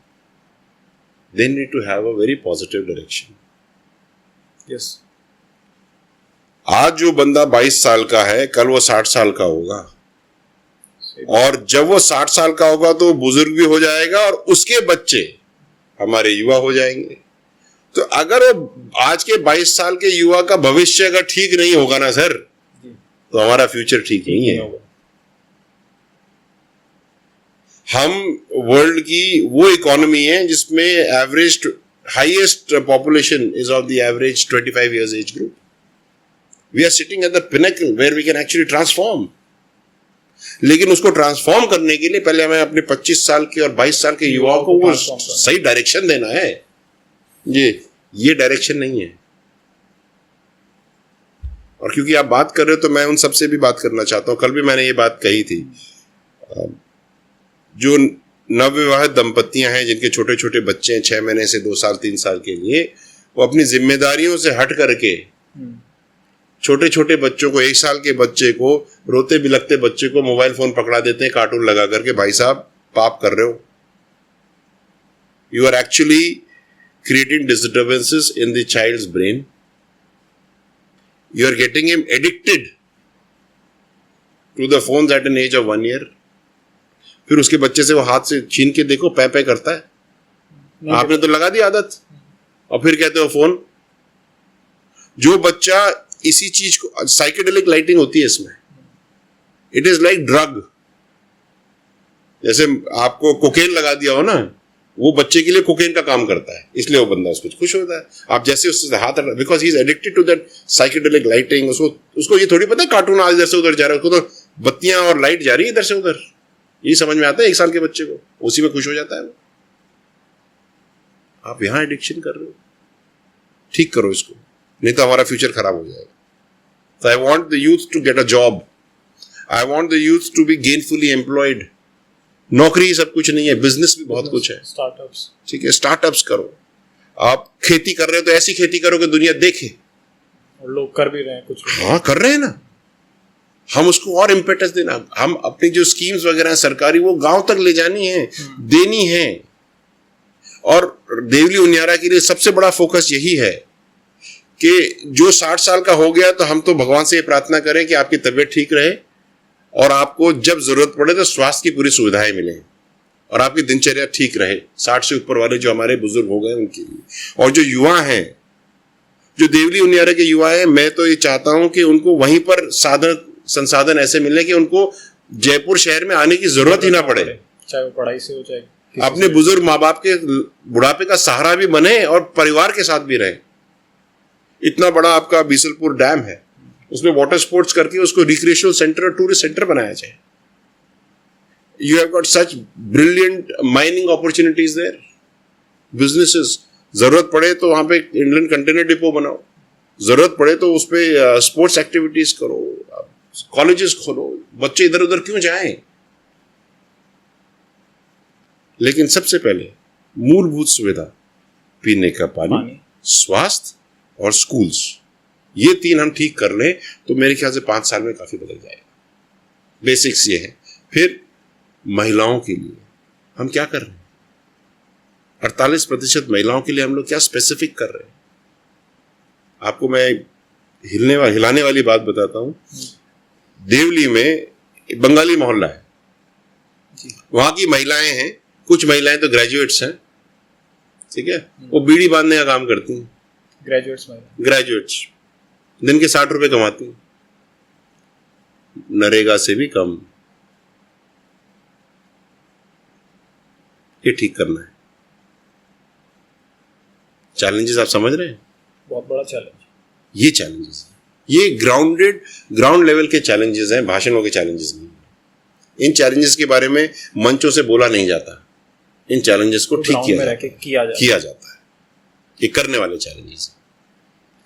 they need to have a very positive direction. Yes. आज जो बंदा 22 साल का है, कल वो 60 साल का होगा, और जब वो 60 साल का होगा तो बुजुर्ग भी हो जाएगा, और उसके बच्चे हमारे युवा हो जाएंगे। तो अगर वो आज के 22 साल के युवा का भविष्य अगर ठीक नहीं होगा ना सर, तो हमारा फ्यूचर ठीक नहीं है। हम वर्ल्ड की वो इकोनॉमी है जिसमें average highest population is of the average 25 years age group. We are sitting at the pinnacle where we can actually transform. लेकिन उसको ट्रांसफॉर्म करने के लिए पहले हमें अपने 25 साल के और 22 साल के युवाओं को वो सही डायरेक्शन देना है। ये डायरेक्शन नहीं है। और क्योंकि आप बात कर रहे हो तो मैं उन सबसे भी बात करना चाहता हूं। कल भी मैंने ये बात कही थी, जो नवविवाहित दंपतियां हैं जिनके छोटे छोटे बच्चे हैं 6 महीने से 2 साल 3 साल के लिए, वो अपनी जिम्मेदारियों से हट करके छोटे छोटे बच्चों को, 1 साल के बच्चे को, रोते बिलखते बच्चे को मोबाइल फोन पकड़ा देते हैं कार्टून लगा करके। भाई साहब, पाप कर रहे हो। You are actually creating disturbances in the child's brain. You are getting him addicted to the phones at an age of 1 year. फिर उसके बच्चे से वो हाथ से छीन के देखो, पै पै करता है। आपने तो लगा दी आदत, और फिर कहते हो फोन। जो बच्चा इसी चीज को, साइकेडेलिक लाइटिंग होती है इसमें, इट इज लाइक ड्रग। जैसे आपको कोकेन लगा दिया हो ना, वो बच्चे के लिए कोकेन का काम करता है, इसलिए वो बंदा उसको खुश होता है। आप जैसे उससे हाथ हटा, because he is addicted to that psychedelic lighting. उसको ये थोड़ी पता है कार्टून आज इधर से उधर जा रहा है, उसको तो बत्तियां और लाइट जा रही है इधर से उधर। ये समझ में आता है 1 साल के बच्चे को, उसी में खुश हो जाता है वो। आप यहां एडिक्शन कर रहे हो, ठीक करो इसको, नहीं तो हमारा फ्यूचर खराब हो जाएगा। तो I want the youth to get a job, I want the youth to be gainfully employed. नौकरी सब कुछ नहीं है, बिजनेस भी बहुत कुछ है। स्टार्टअप्स, ठीक है, स्टार्टअप्स करो। आप खेती कर रहे हो तो ऐसी खेती करो कि दुनिया देखे, और लोग कर भी रहे हैं कुछ। हाँ, कर रहे हैं ना। हम उसको और इम्पेटस देना, हम अपनी जो स्कीम्स वगैरह हैं सरकारी, वो गांव तक ले जानी है, देनी है। और देवली उनियारा के लिए सबसे बड़ा फोकस यही है कि जो 60 साल का हो गया, तो हम तो भगवान से ये प्रार्थना करें कि आपकी तबीयत ठीक रहे, और आपको जब जरूरत पड़े तो स्वास्थ्य की पूरी सुविधाएं मिले, और आपकी दिनचर्या ठीक रहे। 60 से ऊपर वाले जो हमारे बुजुर्ग हो गए उनके लिए। और जो युवा हैं, जो देवली उनियारा के युवा हैं, मैं तो ये चाहता हूं कि उनको वहीं पर संसाधन ऐसे मिले कि उनको जयपुर शहर में आने की जरूरत ही ना पड़े। चाहे वो पढ़ाई से हो, चाहे अपने बुजुर्ग माँ बाप के बुढ़ापे का सहारा भी बने और परिवार के साथ भी रहे। इतना बड़ा आपका बीसलपुर डैम है, उसमें वाटर स्पोर्ट्स करके उसको रिक्रिएशनल सेंटर और टूरिस्ट सेंटर बनाया जाए। You have got such brilliant mining opportunities there, businesses. जरूरत पड़े तो वहां पे इंडियन कंटेनर डिपो बनाओ, जरूरत पड़े तो उस पर स्पोर्ट्स एक्टिविटीज करो, कॉलेजेस खोलो। बच्चे इधर उधर क्यों जाएं? लेकिन सबसे पहले मूलभूत सुविधा, पीने का पानी, स्वास्थ्य और स्कूल्स, ये 3 हम ठीक कर लें तो मेरे ख्याल से 5 साल में काफी बदल जाएगा। बेसिक्स ये है। फिर महिलाओं के लिए हम क्या कर रहे हैं? 48% महिलाओं के लिए हम लोग क्या स्पेसिफिक कर रहे हैं? आपको मैं हिलाने वाली बात बताता हूँ। देवली में बंगाली मोहल्ला है, वहां की महिलाएं हैं, कुछ महिलाएं तो ग्रेजुएट्स हैं, ठीक है, वो बीड़ी बांधने का काम करती हैं। ग्रेजुएट्स दिन के 60 रुपए कमाती हैं, नरेगा से भी कम। ये ठीक करना है। चैलेंजेस आप समझ रहे हैं? बहुत बड़ा चैलेंज। ये चैलेंजेस हैं, ये ग्राउंड लेवल के चैलेंजेस हैं, भाषणों के चैलेंजेस नहीं। इन चैलेंजेस के बारे में मंचों से बोला नहीं जाता, इन चैलेंजेस को ठीक किया जाता है। ये करने वाले चैलेंजेस।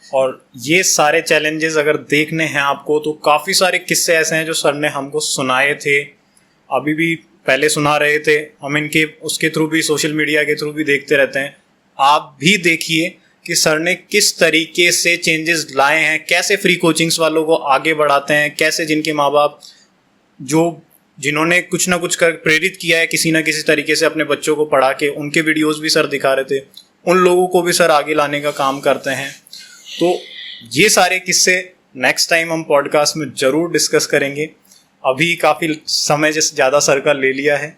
और ये सारे चैलेंजेस अगर देखने हैं आपको तो काफ़ी सारे किस्से ऐसे हैं जो सर ने हमको सुनाए थे, अभी भी पहले सुना रहे थे, हम इनके उसके थ्रू भी, सोशल मीडिया के थ्रू भी देखते रहते हैं। आप भी देखिए कि सर ने किस तरीके से चेंजेस लाए हैं, कैसे फ्री कोचिंग्स वालों को आगे बढ़ाते हैं, कैसे जिनके माँ बाप जिन्होंने कुछ ना कुछ कर प्रेरित किया है किसी ना किसी तरीके से अपने बच्चों को पढ़ा के, उनके वीडियोस भी सर दिखा रहे थे, उन लोगों को भी सर आगे लाने का काम करते हैं। तो ये सारे किस्से नेक्स्ट टाइम हम पॉडकास्ट में ज़रूर डिस्कस करेंगे। अभी काफ़ी समय जैसे ज़्यादा सर का ले लिया है,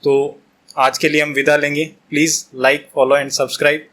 तो आज के लिए हम विदा लेंगे। Please like, follow and subscribe.